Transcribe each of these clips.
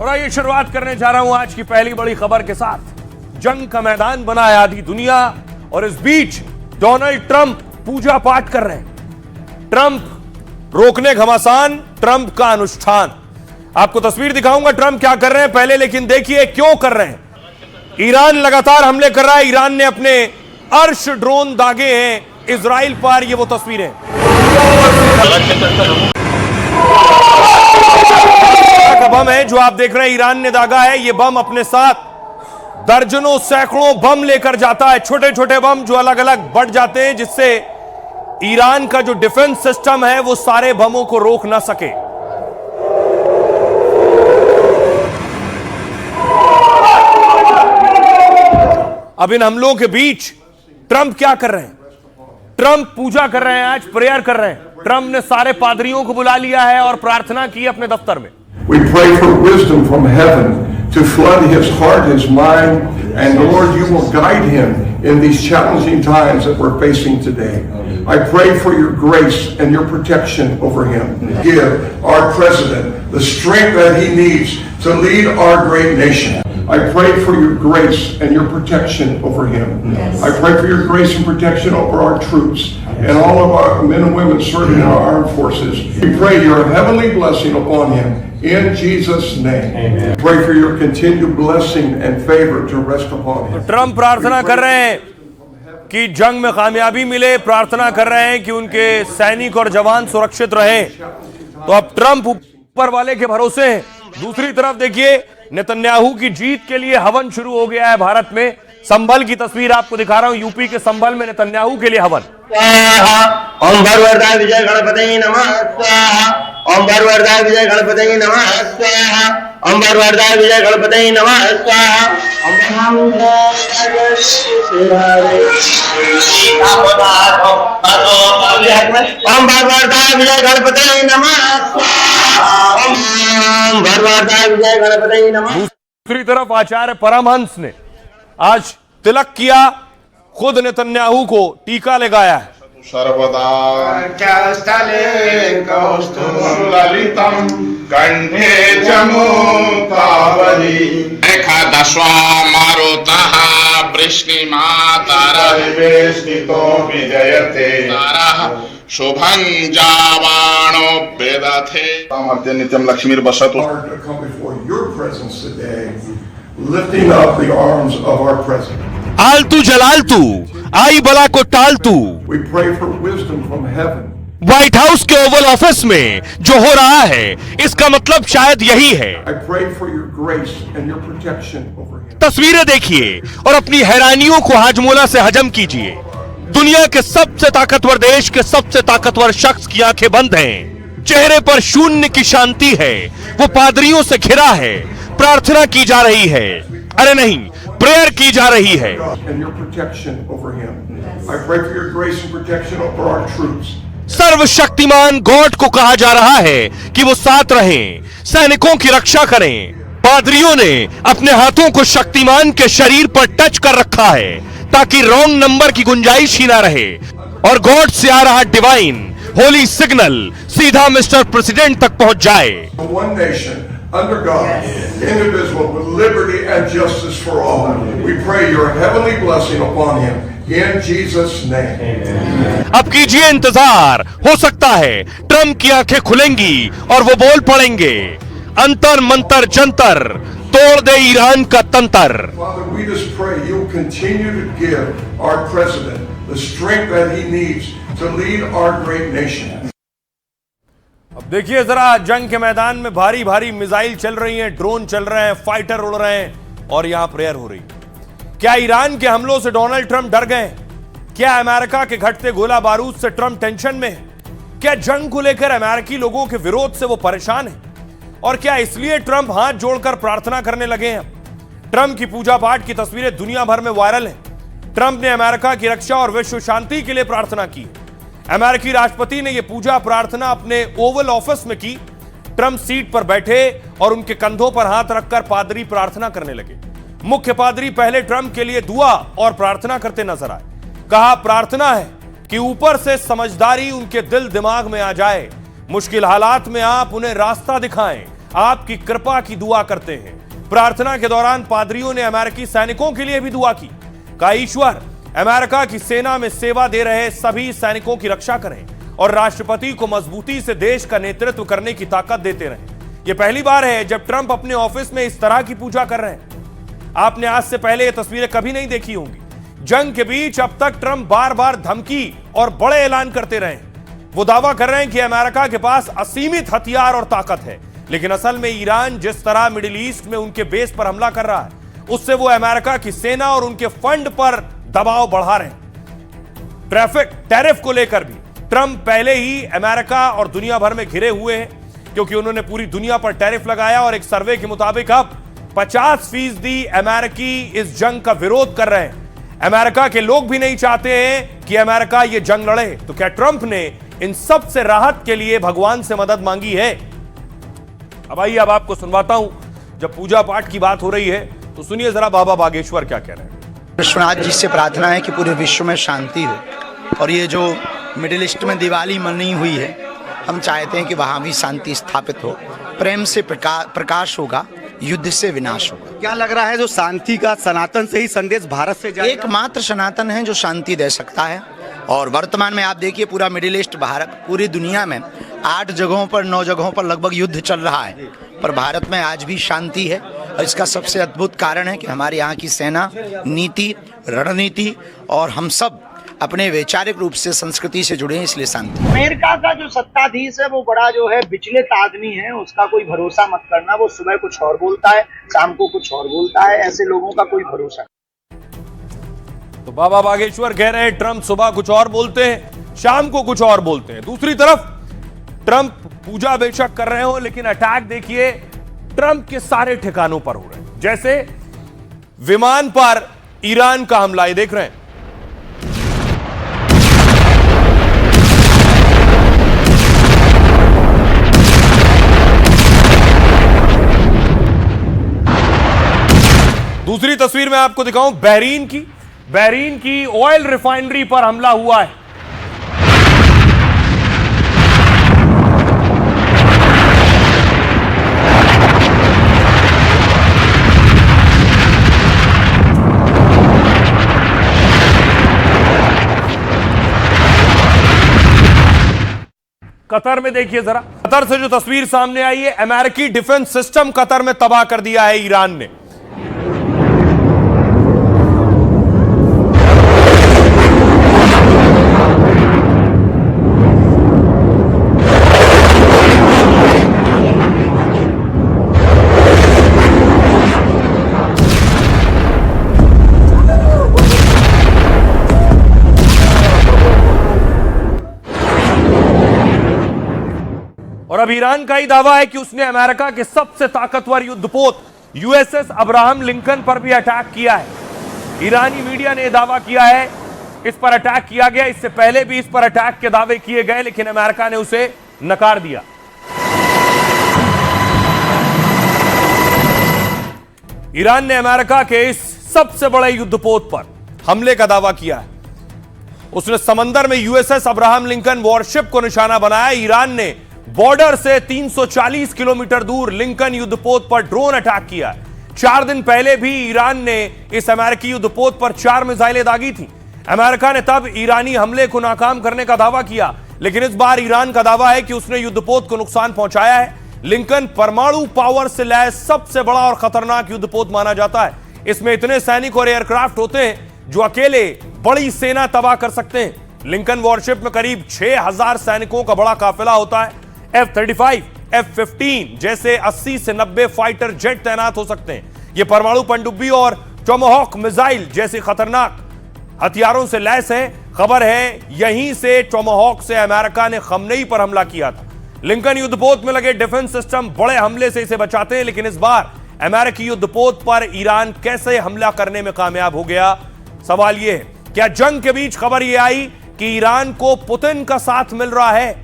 और आइए शुरुआत करने जा रहा हूं आज की पहली बड़ी खबर के साथ। जंग का मैदान बना है आधी दुनिया और इस बीच डोनाल्ड ट्रंप पूजा पाठ कर रहे हैं। ट्रंप रोकने घमासान, ट्रंप का अनुष्ठान। आपको तस्वीर दिखाऊंगा ट्रंप क्या कर रहे हैं पहले, लेकिन देखिए क्यों कर रहे हैं। ईरान लगातार हमले कर रहा है। ईरान ने अपने अर्श ड्रोन दागे हैं इजराइल पर। ये वो तस्वीरें का बम है जो आप देख रहे हैं, ईरान ने दागा है। ये बम अपने साथ दर्जनों सैकड़ों बम लेकर जाता है, छोटे छोटे बम जो अलग अलग बढ़ जाते हैं, जिससे ईरान का जो डिफेंस सिस्टम है वो सारे बमों को रोक ना सके। अब इन हमलों के बीच ट्रंप क्या कर रहे हैं? ट्रंप पूजा कर रहे हैं, आज प्रेयर कर रहे हैं। ट्रंप ने सारे पादरियों को बुला लिया है और प्रार्थना की अपने दफ्तर में। We pray for wisdom from heaven to flood his heart, his mind, and Lord, you will guide him in these challenging times that we're facing today. I pray for your grace and your protection over him. Give our president the strength that he needs to lead our great nation. I pray for your grace and your protection over him. Yes. I pray for your grace and protection over our troops and all of our men and women serving in our armed forces. We pray your heavenly blessing upon him in Jesus' name. Amen. Pray for your continued blessing and favor to rest upon him. Trump प्रार्थना कर रहे हैं कि जंग में कामयाबी मिले, प्रार्थना कर रहे हैं कि उनके सैनिक और जवान सुरक्षित रहे। तो अब ट्रंप ऊपर वाले के भरोसे हैं। दूसरी तरफ देखिए नेतन्याहू की जीत के लिए हवन शुरू हो गया है भारत में। संभल की तस्वीर आपको दिखा रहा हूं, यूपी के संभल में नेतन्याहू के लिए हवन। ओम भगवताय विजय गणपतये नमः स्वाहा। ओम भगवताय विजय गणपतये नमः स्वाहा। ओम भगवताय विजय गणपतये नमः स्वाहा। ओम भगवताय विजय गणपतये नमः स्वाहा। ओम भगवताय विजय गणपतये नमः। दूसरी तरफ आचार्य परमहंस ने आज तिलक किया, खुद नेतन्याहू को टीका लगाया है। सर्वदा कौस्तुभललितं कंठे च मुक्तावली एकादशवा मारुतः वृष्णिमातरवेष्टितो विजयते तारः शुभं जावाणो वेदथे सामर्थ्य नित्यं लक्ष्मीर्वसतु। To come before your presence today, lifting up the arms of our president. आलतू जलालतू आई बला को टालतू। We pray for wisdom from heaven. White house के ओवल ऑफिस में जो हो रहा है, इसका मतलब शायद यही है। I pray for your grace and your protection over him. तस्वीरें देखिए और अपनी हैरानियों को हाजमोला से हजम कीजिए। दुनिया के सबसे ताकतवर देश के सबसे ताकतवर शख्स की आंखें बंद हैं, चेहरे पर शून्य की शांति है, वो पादरियों से घिरा है, प्रार्थना की जा रही है, अरे नहीं, प्रेयर की जा रही है। And your protection over him. I pray for your grace and protection over our troops. सर्वशक्तिमान गॉड को कहा जा रहा है कि वो साथ रहें, सैनिकों की रक्षा करें। पादरियों ने अपने हाथों को शक्तिमान के शरीर पर टच कर रखा है ताकि रॉन्ग नंबर की गुंजाइश ही ना रहे, और गॉड से आ रहा डिवाइन होली सिग्नल सीधा मिस्टर प्रेसिडेंट तक पहुंच जाए। One nation under God, indivisible with liberty and justice for all. We pray your heavenly blessing upon him in Jesus' name. अब कीजिए इंतजार, हो सकता है ट्रंप की आंखें खुलेंगी और वो बोल पड़ेंगे, अंतर मंतर जंतर तोड़ दे ईरान का तंत्र। Father, we just pray you'll continue to give our president the strength that he needs to lead our great nation. अब देखिए जरा, जंग के मैदान में भारी भारी मिसाइल चल रही हैं, ड्रोन चल रहे हैं, फाइटर उड़ रहे हैं और यहां प्रेयर हो रही है। क्या ईरान के हमलों से डोनाल्ड ट्रंप डर गए? क्या अमेरिका के घटते गोला बारूद से ट्रंप टेंशन में है? क्या जंग को लेकर अमेरिकी लोगों के विरोध से वो परेशान है? और क्या इसलिए ट्रंप हाथ जोड़कर प्रार्थना करने लगे हैं? ट्रंप की पूजा पाठ की तस्वीरें दुनिया भर में वायरल हैं। ट्रंप ने अमेरिका की रक्षा और विश्व शांति के लिए प्रार्थना की। अमेरिकी राष्ट्रपति ने यह पूजा प्रार्थना अपने ओवल ऑफिस में की। ट्रंप सीट पर बैठे और उनके कंधों पर हाथ रखकर पादरी प्रार्थना करने लगे। मुख्य पादरी पहले ट्रंप के लिए दुआ और प्रार्थना करते नजर आए। कहा, प्रार्थना है कि ऊपर से समझदारी उनके दिल दिमाग में आ जाए, मुश्किल हालात में आप उन्हें रास्ता दिखाएं, आपकी कृपा की दुआ करते हैं। प्रार्थना के दौरान पादरियों ने अमेरिकी सैनिकों के लिए भी दुआ की। कहा, ईश्वर अमेरिका की सेना में सेवा दे रहे सभी सैनिकों की रक्षा करें और राष्ट्रपति को मजबूती से देश का नेतृत्व करने की ताकत देते रहें। यह पहली बार है जब ट्रंप अपने ऑफिस में इस तरह की पूजा कर रहे हैं। आपने आज से पहले ये तस्वीरें कभी नहीं देखी होंगी। जंग के बीच अब तक ट्रंप बार बार धमकी और बड़े ऐलान करते रहे। वो दावा कर रहे हैं कि अमेरिका के पास असीमित हथियार और ताकत है, लेकिन असल में ईरान जिस तरह मिडिल ईस्ट में उनके बेस पर हमला कर रहा है, उससे वो अमेरिका की सेना और उनके फंड पर दबाव बढ़ा रहे हैं। टैरिफ को लेकर भी ट्रंप पहले ही अमेरिका और दुनिया भर में घिरे हुए हैं, क्योंकि उन्होंने पूरी दुनिया पर टैरिफ लगाया और एक सर्वे के मुताबिक अब 50% अमेरिकी इस जंग का विरोध कर रहे हैं। अमेरिका के लोग भी नहीं चाहते हैं कि अमेरिका ये जंग लड़े। तो क्या ट्रंप ने इन सब से राहत के लिए भगवान से मदद मांगी है? अब आइए, अब आपको सुनवाता हूं। जब पूजा पाठ की बात हो रही है तो सुनिए जरा बाबा बागेश्वर क्या कह रहे हैं। विश्वनाथ जी से प्रार्थना है कि पूरे विश्व में शांति हो, और ये जो मिडिल ईस्ट में दिवाली मनी हुई है, हम चाहते हैं कि वहाँ भी शांति स्थापित हो। प्रेम से प्रकाश होगा, युद्ध से विनाश होगा। क्या लग रहा है जो शांति का सनातन से ही संदेश भारत से जाएगा? एकमात्र सनातन है जो शांति दे सकता है। और वर्तमान में आप देखिए पूरा मिडिल ईस्ट, भारत, पूरी दुनिया में 8 जगहों पर 9 जगहों पर लगभग युद्ध चल रहा है, पर भारत में आज भी शांति है। और इसका सबसे अद्भुत कारण है कि हमारे यहाँ की सेना, नीति, रणनीति और हम सब अपने वैचारिक रूप से संस्कृति से जुड़े हैं, इसलिए शांति। अमेरिका का जो सत्ताधीश है वो बड़ा जो है विचलित आदमी है, उसका कोई भरोसा मत करना। वो सुबह कुछ और बोलता है, शाम को कुछ और बोलता है, ऐसे लोगों का कोई भरोसा नहीं। तो बाबा बागेश्वर कह रहे हैं ट्रंप सुबह कुछ और बोलते हैं, शाम को कुछ और बोलते हैं। दूसरी तरफ ट्रंप पूजा बेशक कर रहे हो, लेकिन अटैक देखिए ट्रंप के सारे ठिकानों पर हो रहे हैं। जैसे विमान पर ईरान का हमला, ये देख रहे हैं। दूसरी तस्वीर मैं आपको दिखाऊं बहरीन की ऑयल रिफाइनरी पर हमला हुआ है। कतर में देखिए जरा, कतर से जो तस्वीर सामने आई है, अमेरिकी डिफेंस सिस्टम कतर में तबाह कर दिया है ईरान ने। और अब ईरान का ही दावा है कि उसने अमेरिका के सबसे ताकतवर युद्धपोत यूएसएस अब्राहम लिंकन पर भी अटैक किया है। ईरानी मीडिया ने दावा किया है इस पर अटैक किया गया। इससे पहले भी इस पर अटैक के दावे किए गए, लेकिन अमेरिका ने उसे नकार दिया। ईरान ने अमेरिका के इस सबसे बड़े युद्धपोत पर हमले का दावा किया है। उसने समंदर में यूएसएस अब्राहम लिंकन वॉरशिप को निशाना बनाया। ईरान ने बॉर्डर से 340 किलोमीटर दूर लिंकन युद्धपोत पर ड्रोन अटैक किया। 4 दिन पहले भी ईरान ने इस अमेरिकी युद्धपोत पर 4 मिसाइलें दागी थी। अमेरिका ने तब ईरानी हमले को नाकाम करने का दावा किया, लेकिन इस बार ईरान का दावा है कि उसने युद्धपोत को नुकसान पहुंचाया है। लिंकन परमाणु पावर से लैस सबसे बड़ा और खतरनाक युद्धपोत माना जाता है। इसमें इतने सैनिक और एयरक्राफ्ट होते हैं जो अकेले बड़ी सेना तबाह कर सकते हैं। लिंकन वॉरशिप में करीब 6000 सैनिकों का बड़ा काफिला होता है। F-35, F-15 जैसे 80 से 90 फाइटर जेट तैनात हो सकते हैं। ये परमाणु पनडुब्बी और टोमाहॉक मिसाइल जैसे खतरनाक हथियारों से लैस है। खबर है यहीं से टोमाहॉक से अमेरिका ने खमनेई पर हमला किया था। लिंकन युद्धपोत में लगे डिफेंस सिस्टम बड़े हमले से इसे बचाते हैं, लेकिन इस बार अमेरिकी युद्धपोत पर ईरान कैसे हमला करने में कामयाब हो गया? सवाल यह है, क्या जंग के बीच खबर यह आई कि ईरान को पुतिन का साथ मिल रहा है?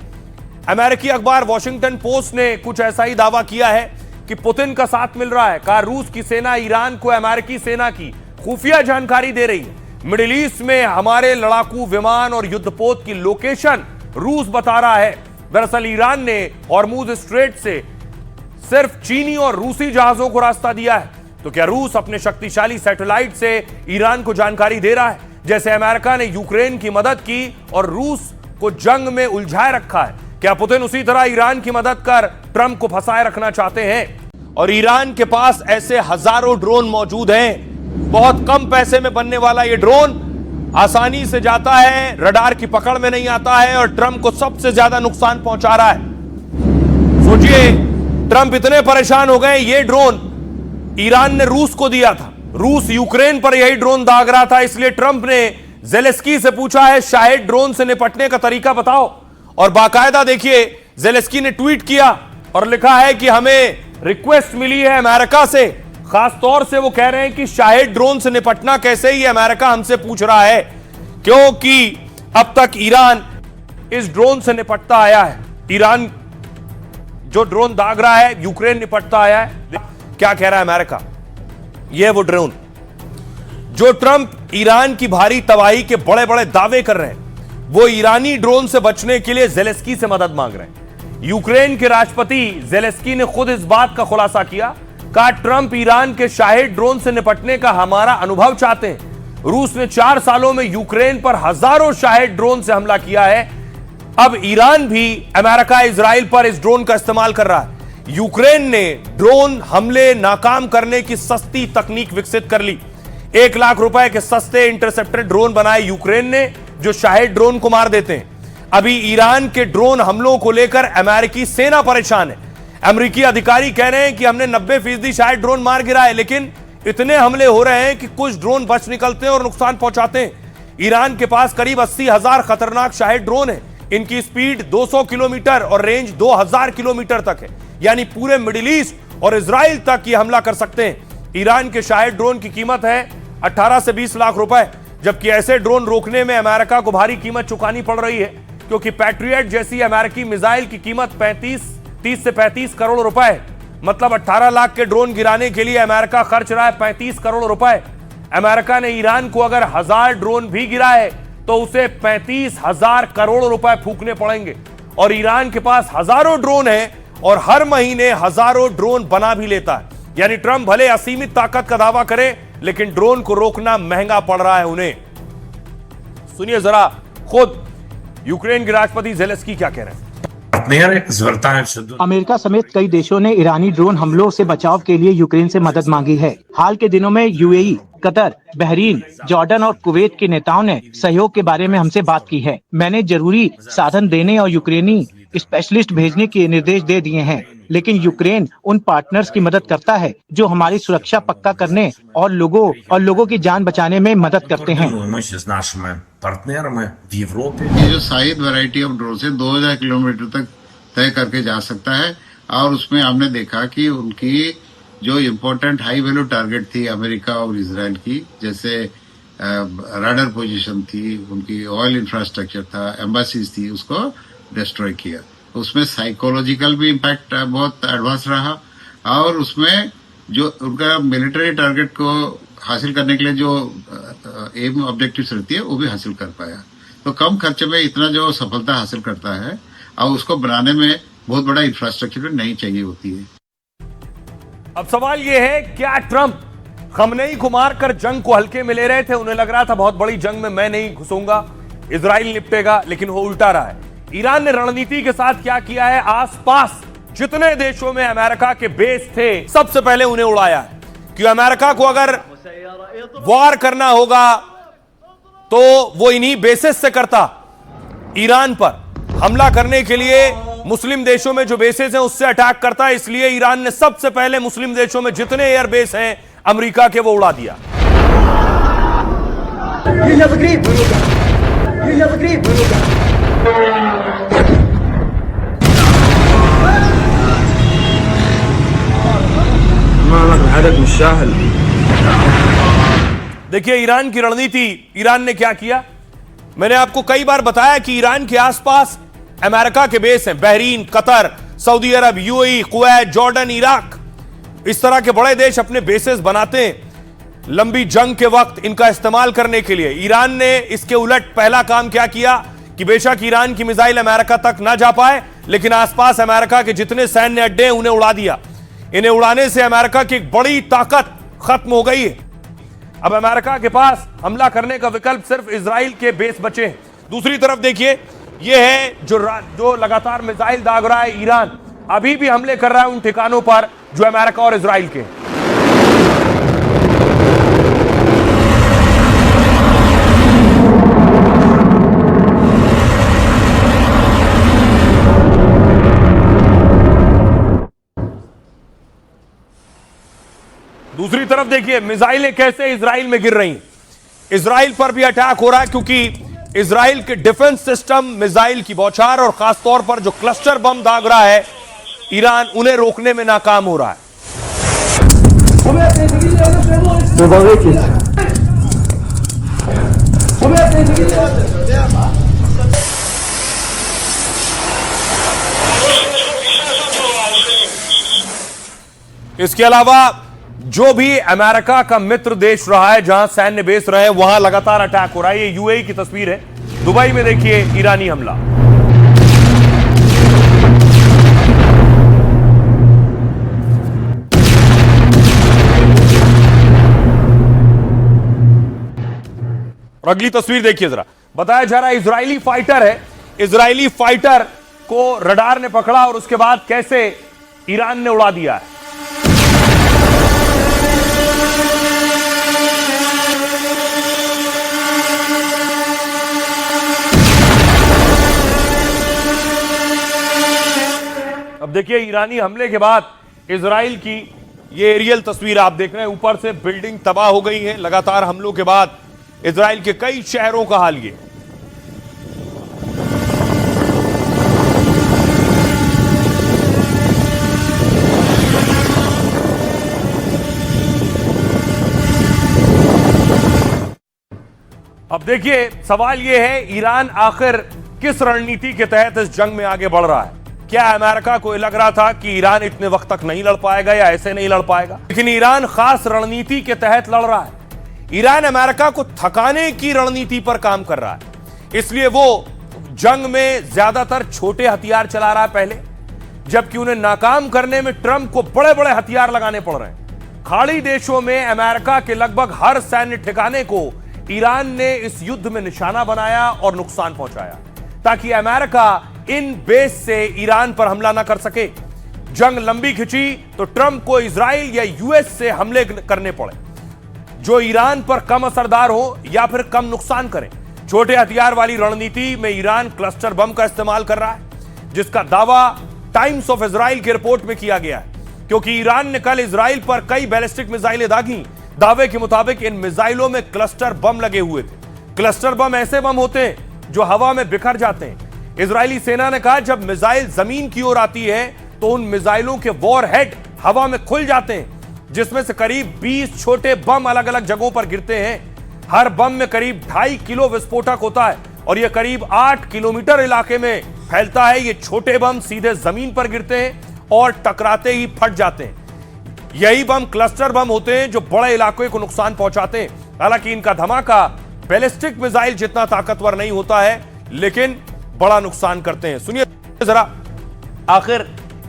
अमेरिकी अखबार वॉशिंगटन पोस्ट ने कुछ ऐसा ही दावा किया है कि पुतिन का साथ मिल रहा है। कहा रूस की सेना ईरान को अमेरिकी सेना की खुफिया जानकारी दे रही है। मिडिल ईस्ट में हमारे लड़ाकू विमान और युद्धपोत की लोकेशन रूस बता रहा है। दरअसल ईरान ने हॉर्मुज स्ट्रेट से सिर्फ चीनी और रूसी जहाजों को रास्ता दिया है। तो क्या रूस अपने शक्तिशाली सैटेलाइट से ईरान को जानकारी दे रहा है? जैसे अमेरिका ने यूक्रेन की मदद की और रूस को जंग में उलझाए रखा है, क्या पुतिन उसी तरह ईरान की मदद कर ट्रंप को फंसाए रखना चाहते हैं? और ईरान के पास ऐसे हजारों ड्रोन मौजूद हैं। बहुत कम पैसे में बनने वाला यह ड्रोन आसानी से जाता है, रडार की पकड़ में नहीं आता है और ट्रंप को सबसे ज्यादा नुकसान पहुंचा रहा है। सोचिए, ट्रंप इतने परेशान हो गए, ये ड्रोन ईरान ने रूस को दिया था, रूस यूक्रेन पर यही ड्रोन दाग रहा था, इसलिए ट्रंप ने ज़ेलेंस्की से पूछा है शाहेद ड्रोन से निपटने का तरीका बताओ। और बाकायदा देखिए, ज़ेलेंस्की ने ट्वीट किया और लिखा है कि हमें रिक्वेस्ट मिली है अमेरिका से, खास तौर से वो कह रहे हैं कि शाहेद ड्रोन से निपटना कैसे, ही अमेरिका हमसे पूछ रहा है, क्योंकि अब तक ईरान इस ड्रोन से निपटता आया है। ईरान जो ड्रोन दाग रहा है, यूक्रेन निपटता आया है। क्या कह रहा है अमेरिका? यह वो ड्रोन जो ट्रंप ईरान की भारी तबाही के बड़े बड़े दावे कर रहे हैं, वो ईरानी ड्रोन से बचने के लिए ज़ेलेंस्की से मदद मांग रहे हैं। यूक्रेन के राष्ट्रपति ज़ेलेंस्की ने खुद इस बात का खुलासा किया, कहा ट्रंप ईरान के शाहेद ड्रोन से निपटने का हमारा अनुभव चाहते हैं। रूस ने 4 सालों में यूक्रेन पर हजारों शाहेद ड्रोन से हमला किया है। अब ईरान भी अमेरिका इजराइल पर इस ड्रोन का इस्तेमाल कर रहा है। यूक्रेन ने ड्रोन हमले नाकाम करने की सस्ती तकनीक विकसित कर ली। 1 लाख रुपए के सस्ते इंटरसेप्टर ड्रोन बनाए यूक्रेन ने, जो शाहेद ड्रोन को मार देते हैं। अभी ईरान के ड्रोन हमलों को लेकर अमेरिकी सेना परेशान है। अमेरिकी अधिकारी कह रहे हैं कि हमने 90% शायद ड्रोन मार गिराए, लेकिन इतने हमले हो रहे हैं कि कुछ ड्रोन बच निकलते हैं और नुकसान पहुंचाते हैं। ईरान के पास करीब 80,000 खतरनाक शाहेद ड्रोन है। इनकी स्पीड 200 किलोमीटर और रेंज 2000 किलोमीटर तक है, यानी पूरे मिडिल ईस्ट और इजराइल तक ये हमला कर सकते हैं। ईरान के शाहेद ड्रोन की कीमत है 18 से 20 लाख रुपए, जबकि ऐसे ड्रोन रोकने में अमेरिका को भारी कीमत चुकानी पड़ रही है, क्योंकि पैट्रियट जैसी अमेरिकी मिसाइल की कीमत 30 से 35 करोड़ रुपए है। मतलब 18 लाख के ड्रोन गिराने के लिए अमेरिका खर्च रहा है 35 करोड़ रुपए। अमेरिका ने ईरान को अगर 1000 ड्रोन भी गिराए तो उसे 35,000 करोड़ रुपए फूकने पड़ेंगे। और ईरान के पास हजारों ड्रोन है और हर महीने हजारों ड्रोन बना भी लेता है। यानी ट्रंप भले असीमित ताकत का दावा करे, लेकिन ड्रोन को रोकना महंगा पड़ रहा है उन्हें। सुनिए जरा खुद यूक्रेन के राष्ट्रपति ज़ेलेंस्की क्या कह रहे हैं। अमेरिका समेत कई देशों ने ईरानी ड्रोन हमलों से बचाव के लिए यूक्रेन से मदद मांगी है। हाल के दिनों में यूएई, कतर, बहरीन, जॉर्डन और कुवैत के नेताओं ने सहयोग के बारे में हमसे बात की है। मैंने जरूरी साधन देने और यूक्रेनी स्पेशलिस्ट भेजने के निर्देश दे दिए हैं, लेकिन यूक्रेन उन पार्टनर्स की मदद करता है जो हमारी सुरक्षा पक्का करने और लोगों की जान बचाने में मदद करते हैं। ये जो शाहेद वैरायटी ऑफ ड्रोन है 2000 किलोमीटर तक तय करके जा सकता है, और उसमें हमने देखा कि उनकी जो इम्पोर्टेंट हाई वैल्यू टारगेट थी अमेरिका और इजराइल की, जैसे राडार पोजीशन थी, उनकी ऑयल इंफ्रास्ट्रक्चर था, एम्बेसीज थी, उसको डिस्ट्रॉय किया। उसमें साइकोलॉजिकल भी इम्पैक्ट बहुत एडवांस रहा, और उसमें जो उनका मिलिट्री टारगेट को हासिल करने के लिए जो एम ऑब्जेक्टिव्स रहती है वो भी हासिल कर पाया। तो कम खर्चे में इतना जो सफलता हासिल करता है, और उसको बनाने में बहुत बड़ा इंफ्रास्ट्रक्चर नहीं चाहिए होती है। अब सवाल यह है, क्या ट्रंप खमनेई को मारकर जंग को हल्के में ले रहे थे? उन्हें लग रहा था बहुत बड़ी जंग में मैं नहीं घुसूंगा, इजराइल निपटेगा, लेकिन वो उल्टा रहा है। ईरान ने रणनीति के साथ क्या किया है, आसपास जितने देशों में अमेरिका के बेस थे सबसे पहले उन्हें उड़ाया है। कि अमेरिका को अगर वॉर करना होगा तो वो इन्हीं बेसिस से करता। ईरान पर हमला करने के लिए मुस्लिम देशों में जो बेसेस हैं उससे अटैक करता है, इसलिए ईरान ने सबसे पहले मुस्लिम देशों में जितने एयर बेस हैं अमेरिका के वो उड़ा दिया। देखिए ईरान की रणनीति, ईरान ने क्या किया। मैंने आपको कई बार बताया कि ईरान के आसपास अमेरिका के बेस हैं, बहरीन, कतर, सऊदी अरब, यूएई, कुवैत, जॉर्डन, इराक, इस तरह के बड़े देश अपने बेसेस बनाते हैं लंबी जंग के वक्त इनका इस्तेमाल करने के लिए। ईरान ने इसके उलट पहला काम क्या किया कि बेशक ईरान की मिसाइल अमेरिका तक ना जा पाए, लेकिन आसपास अमेरिका के जितने सैन्य अड्डे हैं उन्हें उड़ा दिया। इन्हें उड़ाने से अमेरिका की एक बड़ी ताकत खत्म हो गई है। अब अमेरिका के पास हमला करने का विकल्प सिर्फ इजराइल के बेस बचे हैं। दूसरी तरफ देखिए, यह है जो लगातार मिसाइल दाग रहा है ईरान, अभी भी हमले कर रहा है उन ठिकानों पर जो अमेरिका और इजराइल के। दूसरी तरफ देखिए मिसाइलें कैसे इजराइल में गिर रही हैं। इजराइल पर भी अटैक हो रहा है क्योंकि इजराइल के डिफेंस सिस्टम मिसाइल की बौछार और खासतौर पर जो क्लस्टर बम दाग रहा है ईरान, उन्हें रोकने में नाकाम हो रहा है। इसके अलावा जो भी अमेरिका का मित्र देश रहा है, जहां सैन्य बेस रहे, वहां लगातार अटैक हो रहा है। ये यूएई की तस्वीर है, दुबई में देखिए ईरानी हमला। और अगली तस्वीर देखिए जरा, बताया जा रहा है इजरायली फाइटर है, इजरायली फाइटर को रडार ने पकड़ा और उसके बाद कैसे ईरान ने उड़ा दिया है। अब देखिए ईरानी हमले के बाद इजराइल की ये एरियल तस्वीर आप देख रहे हैं, ऊपर से बिल्डिंग तबाह हो गई है। लगातार हमलों के बाद इजराइल के कई शहरों का हाल ये। अब देखिए सवाल यह है, ईरान आखिर किस रणनीति के तहत इस जंग में आगे बढ़ रहा है। क्या अमेरिका को लग रहा था कि ईरान इतने वक्त तक नहीं लड़ पाएगा या ऐसे नहीं लड़ पाएगा, लेकिन ईरान खास रणनीति के तहत लड़ रहा है। ईरान अमेरिका को थकाने की रणनीति पर काम कर रहा है, इसलिए वो जंग में ज्यादातर छोटे हथियार चला रहा है पहले, जबकि उन्हें नाकाम करने में ट्रंप को बड़े बड़े हथियार लगाने पड़ रहे हैं। खाड़ी देशों में अमेरिका के लगभग हर सैन्य ठिकाने को ईरान ने इस युद्ध में निशाना बनाया और नुकसान पहुंचाया, ताकि अमेरिका इन बेस से ईरान पर हमला ना कर सके। जंग लंबी खिंची तो ट्रंप को इजराइल या यूएस से हमले करने पड़े, जो ईरान पर कम असरदार हो या फिर कम नुकसान करें। छोटे हथियार वाली रणनीति में ईरान क्लस्टर बम का इस्तेमाल कर रहा है, जिसका दावा टाइम्स ऑफ इजराइल की रिपोर्ट में किया गया है, क्योंकि ईरान ने कल इजराइल पर कई बैलिस्टिक मिसाइलें दागी। दावे के मुताबिक इन मिसाइलों में क्लस्टर बम लगे हुए थे। क्लस्टर बम ऐसे बम होते हैं जो हवा में बिखर जाते हैं। इजरायली सेना ने कहा जब मिसाइल जमीन की ओर आती है तो उन मिसाइलों के वॉरहेड हवा में खुल जाते हैं, जिसमें से करीब 20 छोटे बम अलग अलग जगहों पर गिरते हैं। हर बम में करीब 2.5 किलो विस्फोटक होता है और यह करीब 8 किलोमीटर इलाके में फैलता है। ये छोटे बम सीधे जमीन पर गिरते हैं और टकराते ही फट जाते हैं। यही बम क्लस्टर बम होते हैं जो बड़े इलाके को नुकसान पहुंचाते हैं। हालांकि इनका धमाका बैलिस्टिक मिसाइल जितना ताकतवर नहीं होता है, लेकिन बड़ा नुकसान करते हैं। सुनिए जरा आखिर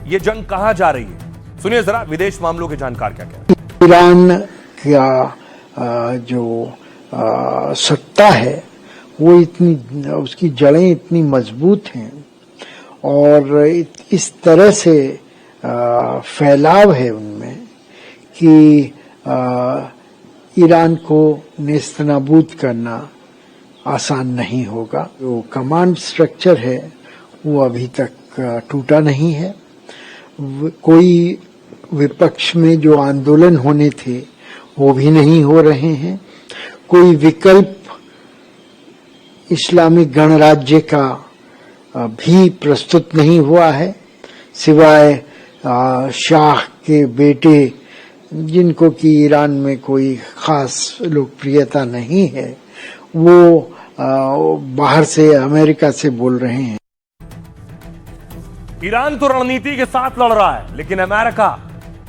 ये जंग कहां जा रही है, सुनिए जरा विदेश मामलों के जानकार क्या कहते हैं। ईरान का जो सत्ता है वो इतनी, उसकी जड़ें इतनी मजबूत हैं और इस तरह से फैलाव है उनमें कि ईरान को नेस्तनाबूद करना आसान नहीं होगा। जो कमांड स्ट्रक्चर है वो अभी तक टूटा नहीं है। कोई विपक्ष में जो आंदोलन होने थे वो भी नहीं हो रहे हैं। कोई विकल्प इस्लामिक गणराज्य का भी प्रस्तुत नहीं हुआ है, सिवाय शाह के बेटे, जिनको कि ईरान में कोई खास लोकप्रियता नहीं है, वो बाहर से अमेरिका से बोल रहे हैं। ईरान तो रणनीति के साथ लड़ रहा है, लेकिन अमेरिका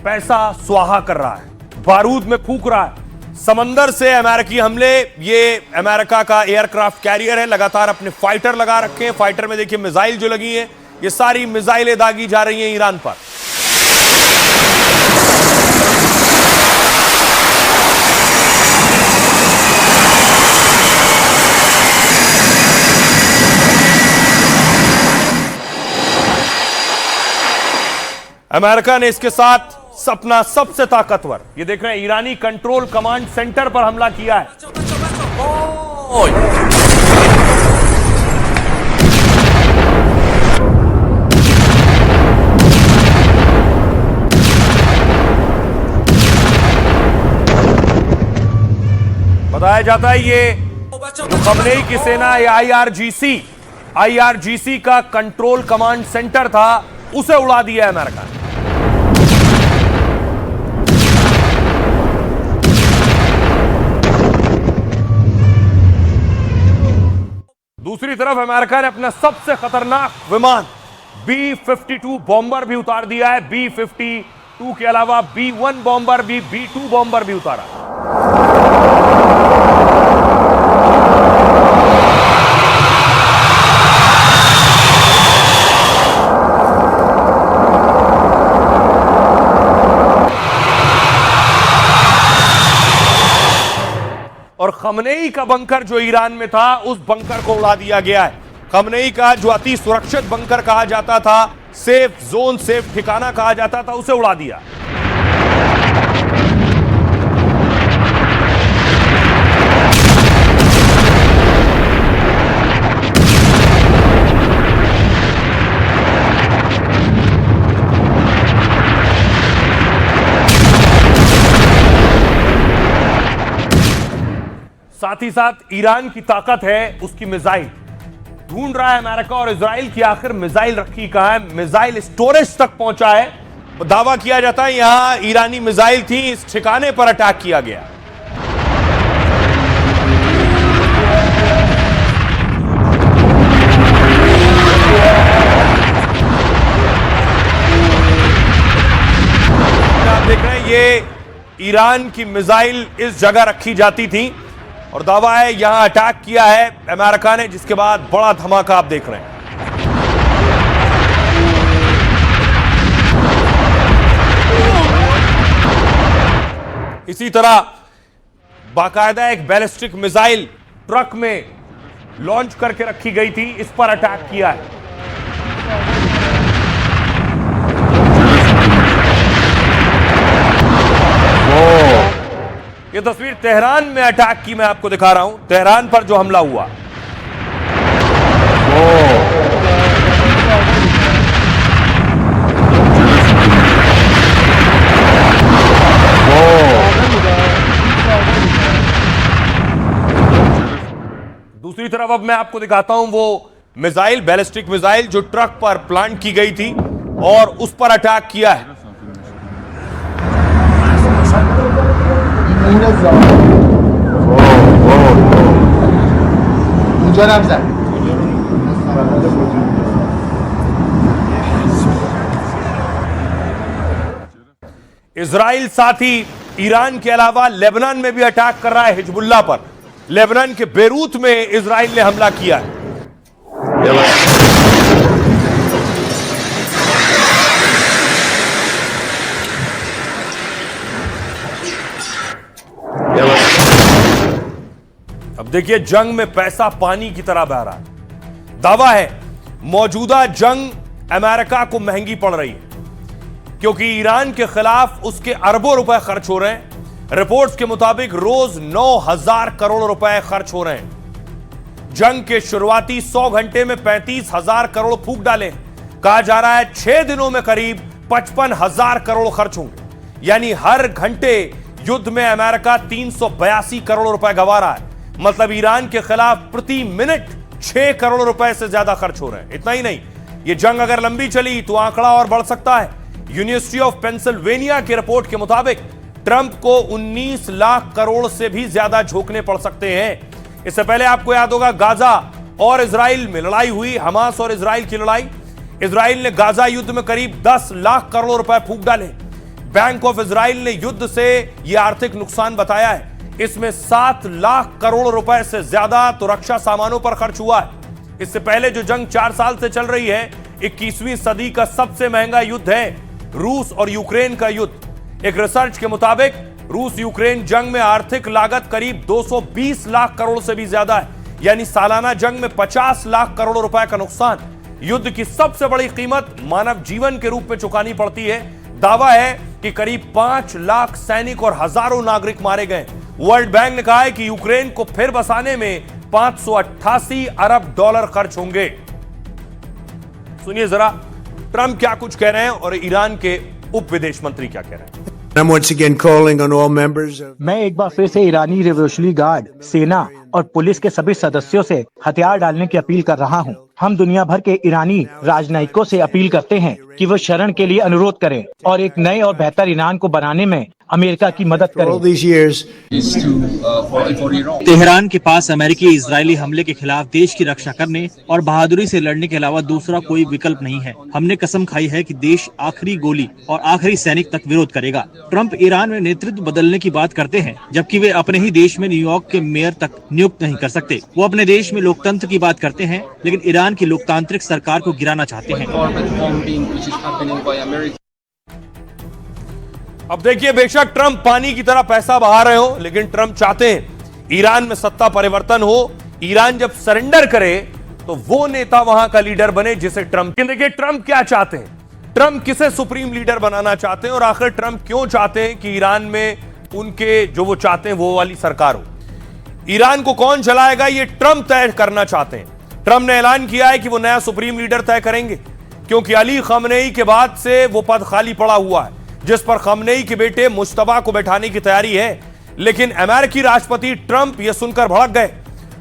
पैसा स्वाहा कर रहा है, बारूद में फूंक रहा है। समंदर से अमेरिकी हमले, ये अमेरिका का एयरक्राफ्ट कैरियर है, लगातार अपने फाइटर लगा रखे हैं। फाइटर में देखिए मिसाइल जो लगी है, ये सारी मिसाइलें दागी जा रही हैं ईरान पर। अमेरिका ने इसके साथ अपना सबसे ताकतवर, ये देख रहे हैं, ईरानी कंट्रोल कमांड सेंटर पर हमला किया है। बताया जाता है ये जो खमनेई की सेना है, आईआरजीसी का कंट्रोल कमांड सेंटर था, उसे उड़ा दिया है अमेरिका ने। दूसरी तरफ अमेरिका ने अपना सबसे खतरनाक विमान B-52 बॉम्बर भी उतार दिया है। B-52 के अलावा B-1 बॉम्बर भी, B-2 बॉम्बर भी उतारा। और खमनेई का बंकर जो ईरान में था, उस बंकर को उड़ा दिया गया है। खमनेई का जो अति सुरक्षित बंकर कहा जाता था, सेफ जोन, सेफ ठिकाना कहा जाता था, उसे उड़ा दिया। साथ ही साथ ईरान की ताकत है उसकी मिसाइल। ढूंढ रहा है अमेरिका और इजराइल की आखिर मिसाइल रखी कहां है। मिसाइल स्टोरेज तक पहुंचा है। दावा किया जाता है यहां ईरानी मिसाइल थी, इस ठिकाने पर अटैक किया गया। आप देख रहे हैं ये ईरान की मिसाइल इस जगह रखी जाती थी और दावा है यहां अटैक किया है अमेरिका ने, जिसके बाद बड़ा धमाका आप देख रहे हैं। इसी तरह बाकायदा एक बैलिस्टिक मिसाइल ट्रक में लॉन्च करके रखी गई थी, इस पर अटैक किया है। ये तस्वीर तेहरान में अटैक की मैं आपको दिखा रहा हूं, तेहरान पर जो हमला हुआ। दूसरी तरफ अब मैं आपको दिखाता हूं वो मिसाइल, बैलिस्टिक मिसाइल जो ट्रक पर प्लांट की गई थी और उस पर अटैक किया है। इजराइल साथ ही ईरान के अलावा लेबनान में भी अटैक कर रहा है हिजबुल्लाह पर। लेबनान के बेरूत में इजराइल ने हमला किया है। अब देखिए जंग में पैसा पानी की तरह बह रहा है। दावा है मौजूदा जंग अमेरिका को महंगी पड़ रही है क्योंकि ईरान के खिलाफ उसके अरबों रुपए खर्च हो रहे हैं। रिपोर्ट्स के मुताबिक रोज 9,000 करोड़ रुपए खर्च हो रहे हैं। जंग के शुरुआती 100 घंटे में 35,000 करोड़ फूंक डाले। कहा जा रहा है 6 दिनों में करीब 55,000 करोड़ खर्च होंगे। यानी हर घंटे युद्ध में अमेरिका 382 करोड़ रुपए गंवा रहा है। मतलब ईरान के खिलाफ प्रति मिनट 6 करोड़ रुपए से ज्यादा खर्च हो रहे हैं। इतना ही नहीं, यह जंग अगर लंबी चली तो आंकड़ा और बढ़ सकता है। यूनिवर्सिटी ऑफ पेंसिल्वेनिया की रिपोर्ट के मुताबिक ट्रंप को 19 लाख करोड़ से भी ज्यादा झोंकने पड़ सकते हैं। इससे पहले आपको याद होगा गाजा और इजराइल में लड़ाई हुई, हमास और इजराइल की लड़ाई। इजराइल ने गाजा युद्ध में करीब 10 लाख करोड़ रुपए फूंक डाले। बैंक ऑफ इजराइल ने युद्ध से यह आर्थिक नुकसान बताया है। इसमें 7 लाख करोड़ रुपए से ज्यादा तो रक्षा सामानों पर खर्च हुआ है। इससे पहले जो जंग 4 साल से चल रही है, 21वीं सदी का सबसे महंगा युद्ध है रूस और यूक्रेन का युद्ध। एक रिसर्च के मुताबिक रूस यूक्रेन जंग में आर्थिक लागत करीब 220 लाख करोड़ से भी ज्यादा है। यानी सालाना जंग में 50 लाख करोड़ रुपए का नुकसान। युद्ध की सबसे बड़ी कीमत मानव जीवन के रूप में चुकानी पड़ती है। दावा है कि करीब 5 लाख सैनिक और हजारों नागरिक मारे गए। वर्ल्ड बैंक ने कहा है कि यूक्रेन को फिर बसाने में 588 अरब डॉलर खर्च होंगे। सुनिए जरा ट्रंप क्या कुछ कह रहे हैं और ईरान के उप विदेश मंत्री क्या कह रहे हैं। मैं एक बार फिर से ईरानी रिवोल्यूशनरी गार्ड, सेना और पुलिस के सभी सदस्यों से हथियार डालने की अपील कर रहा हूं। हम दुनिया भर के ईरानी राजनयिकों से अपील करते हैं कि वो शरण के लिए अनुरोध करें और एक नए और बेहतर ईरान को बनाने में अमेरिका की मदद करें। तेहरान के पास अमेरिकी इजरायली हमले के खिलाफ देश की रक्षा करने और बहादुरी से लड़ने के अलावा दूसरा कोई विकल्प नहीं है। हमने कसम खाई है कि देश आखिरी गोली और आखिरी सैनिक तक विरोध करेगा। ट्रंप ईरान में नेतृत्व बदलने की बात करते हैं, जबकि वे अपने ही देश में न्यूयॉर्क के मेयर तक नियुक्त नहीं कर सकते। वो अपने देश में लोकतंत्र की बात करते हैं, लेकिन ईरान की लोकतांत्रिक सरकार को गिराना चाहते हैं। अब देखिए, बेशक ट्रंप पानी की तरह पैसा बहा रहे हो, लेकिन ट्रंप चाहते हैं ईरान में सत्ता परिवर्तन हो। ईरान जब सरेंडर करे तो वो नेता वहां का लीडर बने जिसे ट्रंप। देखिए ट्रंप क्या चाहते हैं, ट्रंप किसे सुप्रीम लीडर बनाना चाहते हैं और आखिर ट्रंप क्यों चाहते हैं कि ईरान में उनके जो वो चाहते हैं वो वाली सरकार हो। ईरान को कौन चलाएगा ये ट्रंप तय करना चाहते हैं। ट्रंप ने ऐलान किया है कि वो नया सुप्रीम लीडर तय करेंगे, क्योंकि अली खमनेई के बाद से वो पद खाली पड़ा हुआ है जिस पर खमनेई के बेटे मुश्तबा को बैठाने की तैयारी है। लेकिन अमेरिकी राष्ट्रपति ट्रंप यह सुनकर भड़क गए।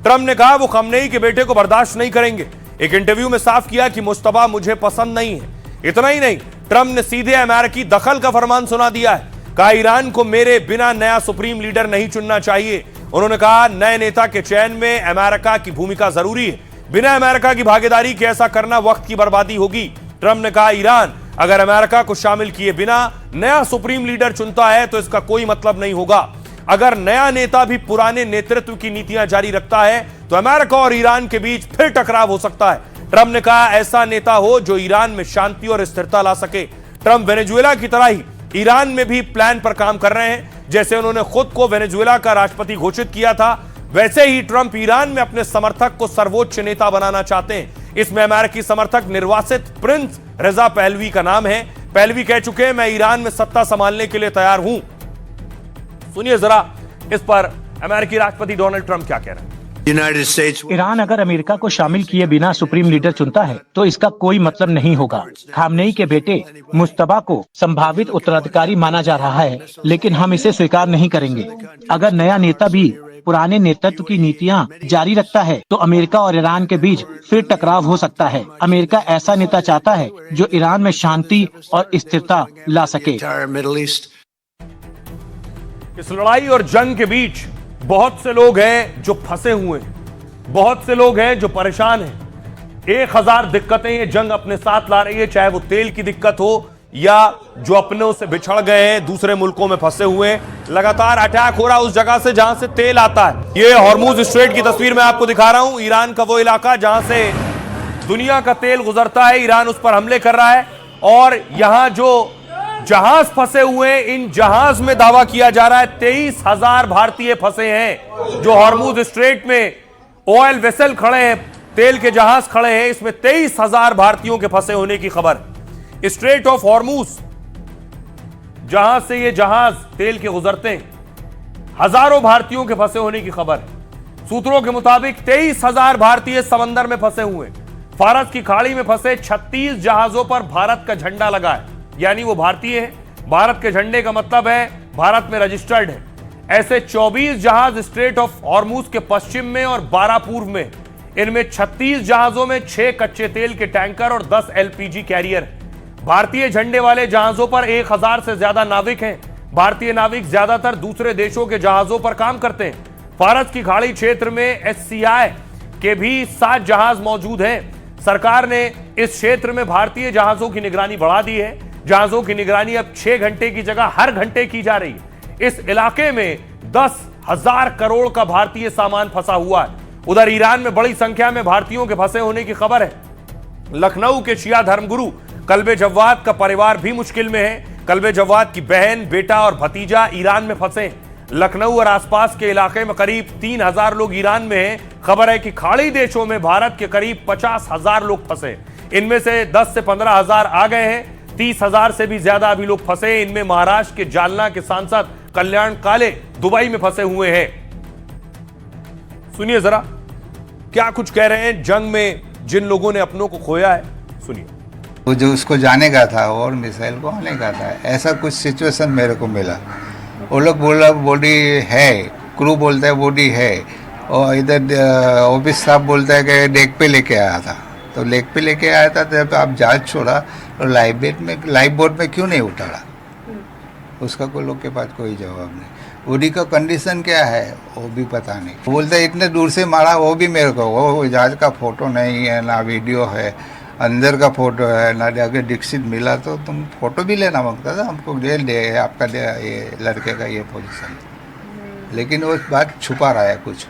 ट्रंप ने कहा वो खमनेई के बेटे को बर्दाश्त नहीं करेंगे। एक इंटरव्यू में साफ किया कि मुश्तबा मुझे पसंद नहीं है। इतना ही नहीं, ट्रंप ने सीधे अमेरिकी दखल का फरमान सुना दिया है। कहा ईरान को मेरे बिना नया सुप्रीम लीडर नहीं चुनना चाहिए। उन्होंने कहा नए नेता के चयन में अमेरिका की भूमिका जरूरी है। बिना अमेरिका की भागीदारी के ऐसा करना वक्त की बर्बादी होगी। ट्रंप ने कहा ईरान अगर अमेरिका को शामिल किए बिना नया सुप्रीम लीडर चुनता है तो इसका कोई मतलब नहीं होगा। अगर नया नेता भी पुराने नेतृत्व की नीतियां जारी रखता है तो अमेरिका और ईरान के बीच फिर टकराव हो सकता है। ट्रंप ने कहा ऐसा नेता हो जो ईरान में शांति और स्थिरता ला सके। ट्रंप वेनेजुएला की तरह ही ईरान में भी प्लान पर काम कर रहे हैं। जैसे उन्होंने खुद को वेनेजुएला का राष्ट्रपति घोषित किया था, वैसे ही ट्रंप ईरान में अपने समर्थक को सर्वोच्च नेता बनाना चाहते हैं। इसमें अमेरिकी समर्थक निर्वासित प्रिंस रजा पहलवी का नाम है। पहलवी कह चुके हैं मैं ईरान में सत्ता संभालने के लिए तैयार हूं। सुनिए जरा इस पर अमेरिकी राष्ट्रपति डोनाल्ड ट्रंप क्या कह रहे हैं। ईरान अगर अमेरिका को शामिल किए बिना सुप्रीम लीडर चुनता है तो इसका कोई मतलब नहीं होगा। खामनेई के बेटे मुश्तबा को संभावित उत्तराधिकारी माना जा रहा है, लेकिन हम इसे स्वीकार नहीं करेंगे। अगर नया नेता भी पुराने नेतृत्व की नीतियां जारी रखता है तो अमेरिका और ईरान के बीच फिर टकराव हो सकता है। अमेरिका ऐसा नेता चाहता है जो ईरान में शांति और स्थिरता ला सके। इस लड़ाई और जंग के बीच बहुत से लोग हैं जो फंसे हुए हैं, बहुत से लोग हैं जो परेशान हैं। 1000 दिक्कतें ये जंग अपने साथ ला रही है, चाहे वो तेल की दिक्कत हो या जो अपनों से बिछड़ गए हैं, दूसरे मुल्कों में फंसे हुए हैं। लगातार अटैक हो रहा है उस जगह से जहां से तेल आता है। ये हॉर्मुज स्ट्रेट की तस्वीर मैं आपको दिखा रहा हूं। ईरान का वो इलाका जहां से दुनिया का तेल गुजरता है, ईरान उस पर हमले कर रहा है। और यहां जो जहाज फंसे हुए हैं, इन जहाज में दावा किया जा रहा है 23,000 भारतीय फंसे हैं। जो हॉर्मुज स्ट्रेट में ऑयल वेसल खड़े हैं, तेल के जहाज खड़े हैं, इसमें 23,000 भारतीयों के फंसे होने की खबर। स्ट्रेट ऑफ हॉर्मुज जहां से ये जहाज तेल के गुजरते हैं, हजारों भारतीयों के फंसे होने की खबर है। सूत्रों के मुताबिक 23,000 भारतीय समंदर में फंसे हुए। फारस की खाड़ी में फंसे 36 जहाजों पर भारत का झंडा लगा है, यानी वो भारतीय हैं। भारत के झंडे का मतलब है भारत में रजिस्टर्ड है। ऐसे 24 जहाज स्ट्रेट ऑफ हॉर्मुज के पश्चिम में और 12 पूर्व में। इनमें 36 जहाजों में 6 कच्चे तेल के टैंकर और 10 LPG कैरियर। भारतीय झंडे वाले जहाजों पर 1000 से ज्यादा नाविक हैं। भारतीय नाविक ज्यादातर दूसरे देशों के जहाजों पर काम करते हैं। फारस की खाड़ी क्षेत्र में SCI के भी 7 जहाज मौजूद हैं। सरकार ने इस क्षेत्र में भारतीय जहाजों की निगरानी बढ़ा दी है। जहाजों की निगरानी अब 6 घंटे की जगह हर घंटे की जा रही है। इस इलाके में 10,000 करोड़ का भारतीय सामान फंसा हुआ है। उधर ईरान में बड़ी संख्या में भारतीयों के फंसे होने की खबर है। लखनऊ के शिया धर्मगुरु कल्बे जव्वाद का परिवार भी मुश्किल में है। कल्बे जव्वाद की बहन, बेटा और भतीजा ईरान में फंसे। लखनऊ और आसपास के इलाके में करीब 3,000 लोग ईरान में हैं। खबर है कि खाड़ी देशों में भारत के करीब 50,000 लोग फंसे। इनमें से 10 से 15 हजार आ गए हैं, 30,000 से भी ज्यादा अभी लोग फंसे हैं। इनमें महाराष्ट्र के जालना के सांसद कल्याण काले दुबई में फंसे हुए हैं। सुनिए जरा क्या कुछ कह रहे हैं जंग में जिन लोगों ने अपनों को खोया है, सुनिए। वो जो उसको जाने का था और मिसाइल को आने का था, ऐसा कुछ सिचुएशन मेरे को मिला। वो लोग बोला बॉडी है, क्रू बोलता है बॉडी है, और इधर ऑफिस स्टाफ बोलता है कि डेक पे लेके आया था। तो लेक पे लेके आया था तो आप जहाज छोड़ा और लाइफ बोट में क्यों नहीं उतारा? उसका कोई लोग के पास कोई जवाब नहीं। बॉडी का कंडीशन क्या है वो भी पता नहीं। बोलते हैं इतने दूर से मारा, वो भी मेरे को वो जहाज का फोटो नहीं है, ना वीडियो है, अंदर का फोटो है ना। अगर दीक्षित मिला तो तुम फोटो भी लेना मांगता था हमको, दे आपका ये लड़के का ये पोजीशन, लेकिन वो बात छुपा रहा है कुछ।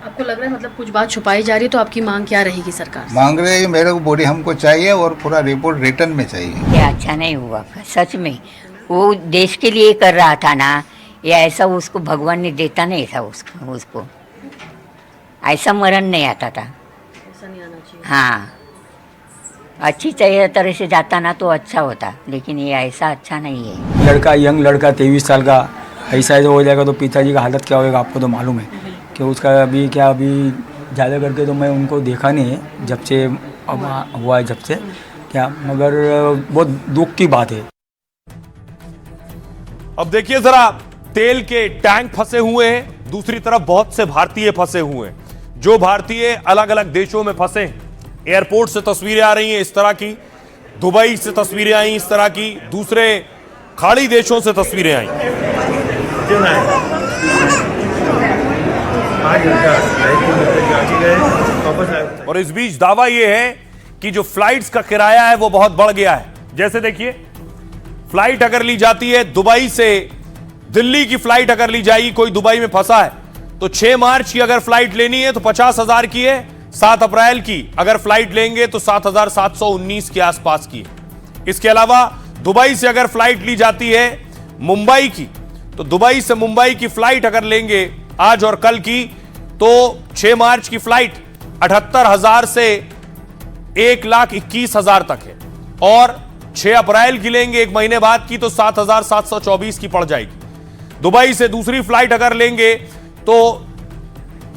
आपको लग रहा है मतलब कुछ बात छुपाई जा रही है, तो आपकी मांग क्या रहेगी सरकार से? मांग रहे हैं मेरे को बॉडी हमको चाहिए और पूरा रिपोर्ट रिटर्न में चाहिए। ये अच्छा नहीं हुआ सच में। वो देश के लिए कर रहा था ना, या ऐसा उसको भगवान ने देता नहीं था उसको ऐसा मरण नहीं आता था। ऐसा नहीं आना चाहिए। हाँ, अच्छी चाहिए तरह से जाता ना तो अच्छा होता, लेकिन ये ऐसा अच्छा नहीं है। लड़का, यंग लड़का 23 साल का ऐसा हो जाएगा तो पिताजी का हालत क्या होगा आपको तो मालूम है कि उसका अभी ज़्यादा करके तो मैं उनको देखा नहीं है जब से अब हुआ है, जब से क्या, मगर बहुत दुख की बात है। अब देखिए जरा, तेल के टैंक फंसे हुए हैं, दूसरी तरफ बहुत से भारतीय फंसे हुए हैं। जो भारतीय अलग अलग देशों में फंसे हैं, एयरपोर्ट से तस्वीरें आ रही हैं इस तरह की, दुबई से तस्वीरें आई इस तरह की, दूसरे खाड़ी देशों से तस्वीरें आई। और इस बीच दावा यह है कि जो फ्लाइट्स का किराया है वो बहुत बढ़ गया है। जैसे देखिए, फ्लाइट अगर ली जाती है दुबई से, दिल्ली की फ्लाइट अगर ली जाएगी, कोई दुबई में फंसा है तो 6 मार्च की अगर फ्लाइट लेनी है तो 50,000 की है, 7 अप्रैल की अगर फ्लाइट लेंगे तो 7,719 के आसपास की है। इसके अलावा दुबई से अगर फ्लाइट ली जाती है मुंबई की, तो दुबई से मुंबई की फ्लाइट अगर लेंगे आज और कल की, तो 6 मार्च की फ्लाइट 78,000 से 1,21,000 तक है, और 6 अप्रैल की लेंगे एक महीने बाद की तो 7,724 की पड़ जाएगी। दुबई से दूसरी फ्लाइट अगर लेंगे तो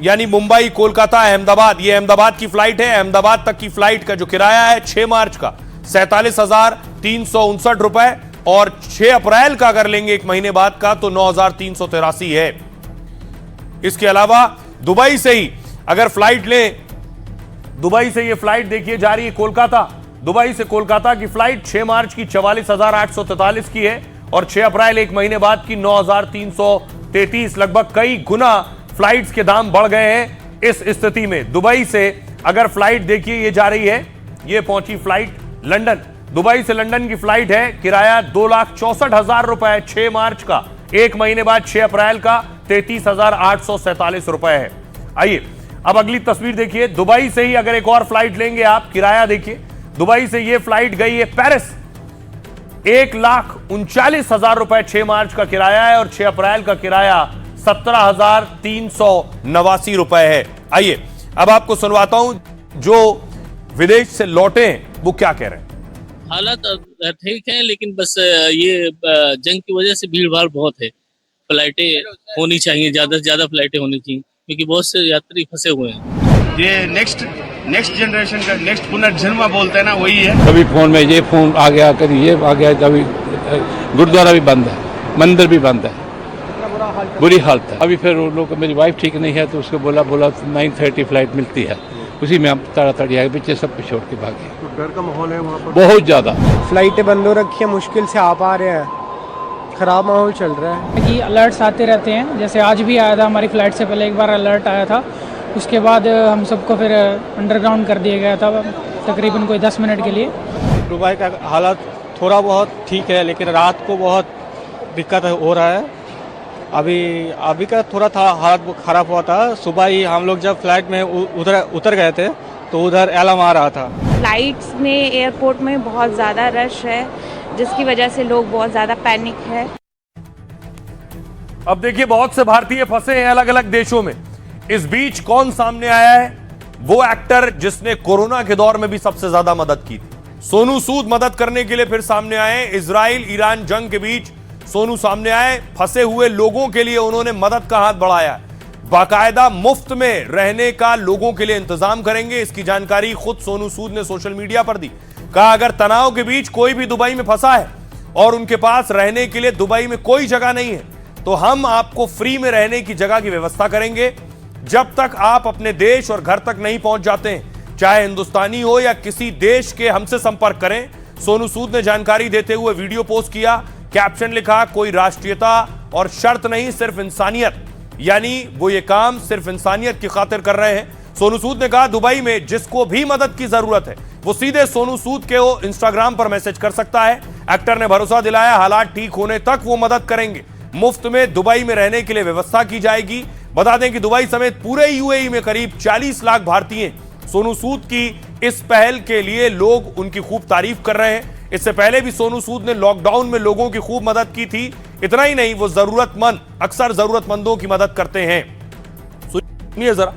यानी मुंबई, कोलकाता, अहमदाबाद, ये अहमदाबाद की फ्लाइट है, अहमदाबाद तक की फ्लाइट का जो किराया है 6 मार्च का 47,359 रुपए, और 6 अप्रैल का अगर लेंगे एक महीने बाद का तो 9,383 है। इसके अलावा दुबई से ही अगर फ्लाइट लें, दुबई से ये फ्लाइट देखिए जा रही है कोलकाता, दुबई से कोलकाता की फ्लाइट 6 मार्च की 44,843 की है, और 6 अप्रैल एक महीने बाद की 9,333। लगभग कई गुना फ्लाइट्स के दाम बढ़ गए हैं। इस स्थिति में दुबई से अगर फ्लाइट देखिए ये जा रही है, ये पहुंची फ्लाइट लंदन, दुबई से लंदन की फ्लाइट है, किराया 2,64,000 रुपए 6 मार्च का, एक महीने बाद 6 अप्रैल का 33,847 रुपए है। आइए अब अगली तस्वीर देखिए, दुबई से ही अगर एक और फ्लाइट लेंगे आप, किराया देखिए, दुबई से ये फ्लाइट गई है पेरिस, 1,39,000 रुपए 6 मार्च का किराया है, और 6 अप्रैल का किराया 17,389 रुपए है। आइए अब आपको सुनवाता हूं जो विदेश से लौटे हैं वो क्या कह रहे हैं। हालात ठीक है, लेकिन बस ये जंग की वजह से भीड़ भाड़ बहुत है। फ्लाइटें होनी चाहिए, ज्यादा से ज्यादा फ्लाइटें होनी चाहिए, क्योंकि बहुत से यात्री फंसे हुए हैं। ये नेक्स्ट जनरेशन का नेक्स्ट पुनर्जन्म बोलते हैं ना, वही है। कभी फोन में ये फोन आ गया, कभी ये आ गया, कभी गुरुद्वारा भी बंद है, मंदिर भी बंद है, बुरी हालत है। अभी फिर उन लोग, मेरी वाइफ ठीक नहीं है तो उसको बोला 9:30 फ्लाइट मिलती है, उसी में हम ताड़ाताड़ी आए, बच्चे सब छोड़ के भागे। तो डर का माहौल है वहाँ पर बहुत ज्यादा। फ्लाइटें बंद हो रखी है, मुश्किल से आ पा रहे हैं, खराब माहौल चल रहा है। जी अलर्ट्स आते रहते हैं, जैसे आज भी आया था, हमारी फ्लाइट से पहले एक बार अलर्ट आया था, उसके बाद हम सबको फिर अंडरग्राउंड कर दिया गया था तकरीबन कोई 10 मिनट के लिए। दुबई का हालत थोड़ा बहुत ठीक है, लेकिन रात को बहुत दिक्कत हो रहा है। अभी का थोड़ा था हालत खराब हुआ था। सुबह ही हम लोग जब फ्लाइट में उतर गए थे तो उधर अलार्म आ रहा था। फ्लाइट्स में, एयरपोर्ट में बहुत ज़्यादा रश है, जिसकी वजह से लोग बहुत ज़्यादा पैनिक है। अब देखिए बहुत से भारतीय फंसे हैं अलग अलग देशों में। इस बीच कौन सामने आया है वो एक्टर जिसने कोरोना के दौर में भी सबसे ज्यादा मदद की थी। सोनू सूद मदद करने के लिए फिर सामने आए। इजराइल ईरान जंग के बीच सोनू सामने आए। फंसे हुए लोगों के लिए उन्होंने मदद का हाथ बढ़ाया। बाकायदा मुफ्त में रहने का लोगों के लिए इंतजाम करेंगे। इसकी जानकारी खुद सोनू सूद ने सोशल मीडिया पर दी। कहा अगर तनाव के बीच कोई भी दुबई में फंसा है और उनके पास रहने के लिए दुबई में कोई जगह नहीं है तो हम आपको फ्री में रहने की जगह की व्यवस्था करेंगे जब तक आप अपने देश और घर तक नहीं पहुंच जाते हैं। चाहे हिंदुस्तानी हो या किसी देश के, हमसे संपर्क करें। सोनू सूद ने जानकारी देते हुए वीडियो पोस्ट किया। कैप्शन लिखा कोई राष्ट्रीयता और शर्त नहीं, सिर्फ इंसानियत। यानी वो ये काम सिर्फ इंसानियत की खातिर कर रहे हैं। सोनू सूद ने कहा दुबई में जिसको भी मदद की जरूरत है वो सीधे सोनू सूद के वो इंस्टाग्राम पर मैसेज कर सकता है। एक्टर ने भरोसा दिलाया हालात ठीक होने तक वो मदद करेंगे। मुफ्त में दुबई में रहने के लिए व्यवस्था की जाएगी। बता दें कि दुबई समेत पूरे यूएई में करीब 40 लाख भारतीय सोनू सूद की इस पहल के लिए लोग उनकी खूब तारीफ कर रहे हैं। इससे पहले भी सोनू सूद ने लॉकडाउन में लोगों की खूब मदद की थी। इतना ही नहीं, वो जरूरतमंद, अक्सर जरूरतमंदों की मदद करते हैं। सुनिए जरा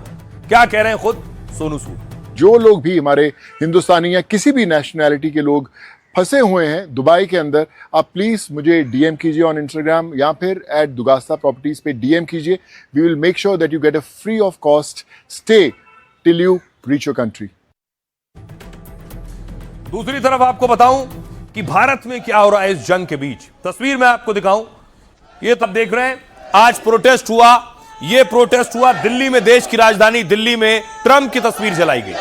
क्या कह रहे हैं खुद सोनू सूद। जो लोग भी हमारे हिंदुस्तानी या किसी भी नेशनैलिटी के लोग फंसे हुए हैं दुबई के अंदर, आप प्लीज मुझे डीएम कीजिए ऑन इंस्टाग्राम या फिर @दुगास्ता प्रॉपर्टीज पे डीएम कीजिए। We will make sure that you get a free of cost stay till you reach your country. दूसरी तरफ आपको बताऊं कि भारत में क्या हो रहा है इस जंग के बीच। तस्वीर मैं आपको दिखाऊं, ये तब देख रहे हैं आज प्रोटेस्ट हुआ। ये प्रोटेस्ट हुआ दिल्ली में, देश की राजधानी दिल्ली में ट्रंप की तस्वीर जलाई गई।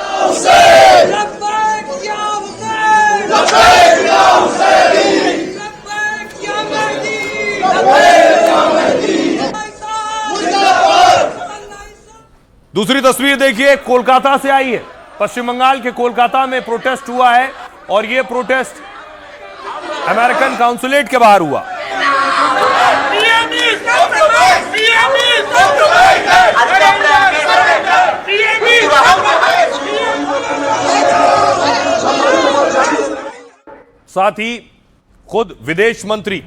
दूसरी तस्वीर देखिए, कोलकाता से आई है। पश्चिम बंगाल के कोलकाता में प्रोटेस्ट हुआ है और यह प्रोटेस्ट अमेरिकन काउंसुलेट के बाहर हुआ। साथ ही खुद विदेश मंत्री,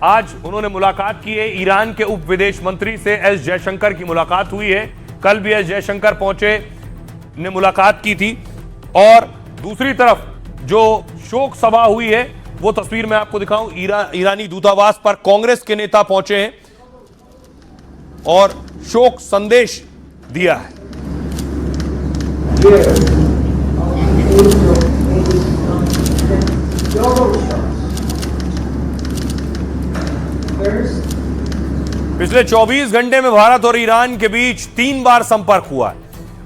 आज उन्होंने मुलाकात की है ईरान के उप विदेश मंत्री से। एस जयशंकर की मुलाकात हुई है। कल भी एस जयशंकर पहुंचे, ने मुलाकात की थी। और दूसरी तरफ जो शोक सभा हुई है वो तस्वीर मैं आपको दिखाऊं। ईरानी दूतावास पर कांग्रेस के नेता पहुंचे हैं और शोक संदेश दिया है। पिछले 24 घंटे में भारत और ईरान के बीच 3 बार संपर्क हुआ है।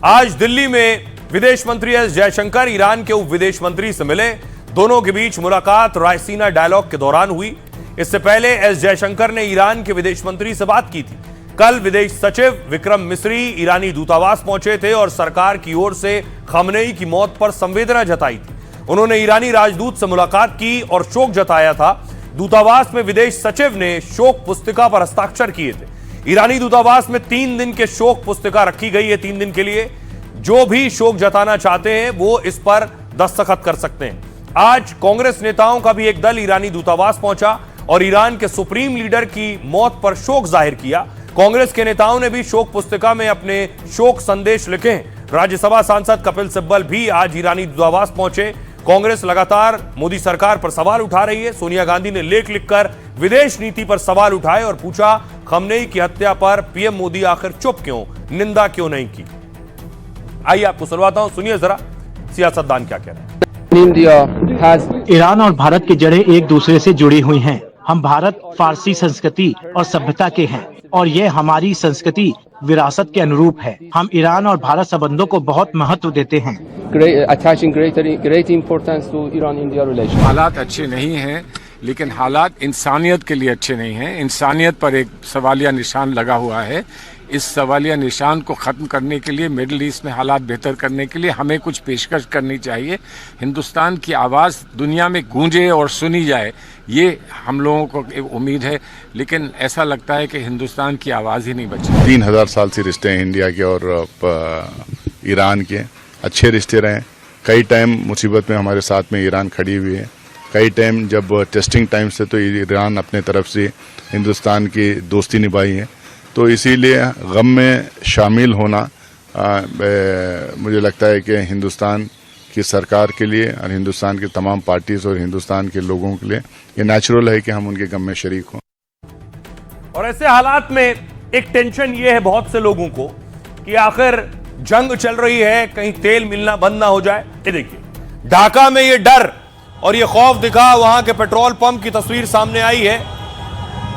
आज दिल्ली में विदेश मंत्री एस जयशंकर ईरान के उप विदेश मंत्री से मिले। दोनों के बीच मुलाकात रायसीना डायलॉग के दौरान हुई। इससे पहले एस जयशंकर ने ईरान के विदेश मंत्री से बात की थी। कल विदेश सचिव विक्रम मिस्री ईरानी दूतावास पहुंचे थे और सरकार की ओर से खamenei की मौत पर संवेदना जताई थी। उन्होंने ईरानी राजदूत से मुलाकात की और शोक जताया था। दूतावास में विदेश सचिव ने शोक पुस्तिका पर हस्ताक्षर किए थे। ईरानी दूतावास में 3 दिन के शोक पुस्तिका रखी गई है। 3 दिन के लिए जो भी शोक जताना चाहते हैं वो इस पर दस्तखत कर सकते हैं। आज कांग्रेस नेताओं का भी एक दल ईरानी दूतावास पहुंचा और ईरान के सुप्रीम लीडर की मौत पर शोक जाहिर किया। कांग्रेस के नेताओं ने भी शोक पुस्तिका में अपने शोक संदेश लिखे हैं। राज्यसभा सांसद कपिल सिब्बल भी आज ईरानी दूतावास पहुंचे। कांग्रेस लगातार मोदी सरकार पर सवाल उठा रही है। सोनिया गांधी ने लेख लिखकर विदेश नीति पर सवाल उठाए और पूछा खamenei की हत्या पर पीएम मोदी आखिर चुप क्यों, निंदा क्यों नहीं की। आइए आपको सुनवाता हूं, सुनिए जरा सियासतदान क्या कह रहे हैं। ईरान और भारत की जड़ें एक दूसरे से जुड़ी हुई हैं। हम भारत फारसी संस्कृति और सभ्यता के हैं और ये हमारी संस्कृति विरासत के अनुरूप है। हम ईरान और भारत संबंधों को बहुत महत्व देते हैं। हालात अच्छे नहीं हैं, लेकिन हालात इंसानियत के लिए अच्छे नहीं हैं। इंसानियत पर एक सवालिया निशान लगा हुआ है। इस सवालिया निशान को ख़त्म करने के लिए, मिडिल ईस्ट में हालात बेहतर करने के लिए हमें कुछ पेशकश करनी चाहिए। हिंदुस्तान की आवाज़ दुनिया में गूंजे और सुनी जाए, ये हम लोगों को उम्मीद है। लेकिन ऐसा लगता है कि हिंदुस्तान की आवाज़ ही नहीं बची। 3000 साल से रिश्ते हैं इंडिया के और ईरान के, अच्छे रिश्ते रहे। कई टाइम मुसीबत में हमारे साथ में ईरान खड़ी हुई है। कई टाइम जब टेस्टिंग टाइम से तो ईरान अपने तरफ से हिंदुस्तान की दोस्ती निभाई है। तो इसीलिए गम में शामिल होना मुझे लगता है कि हिंदुस्तान की सरकार के लिए और हिंदुस्तान की तमाम पार्टीज और हिंदुस्तान के लोगों के लिए ये नेचुरल है कि हम उनके गम में शरीक हों। और ऐसे हालात में एक टेंशन ये है बहुत से लोगों को कि आखिर जंग चल रही है, कहीं तेल मिलना बंद ना हो जाए। ये देखिए ढाका में ये डर और ये खौफ दिखा, वहां के पेट्रोल पंप की तस्वीर सामने आई है।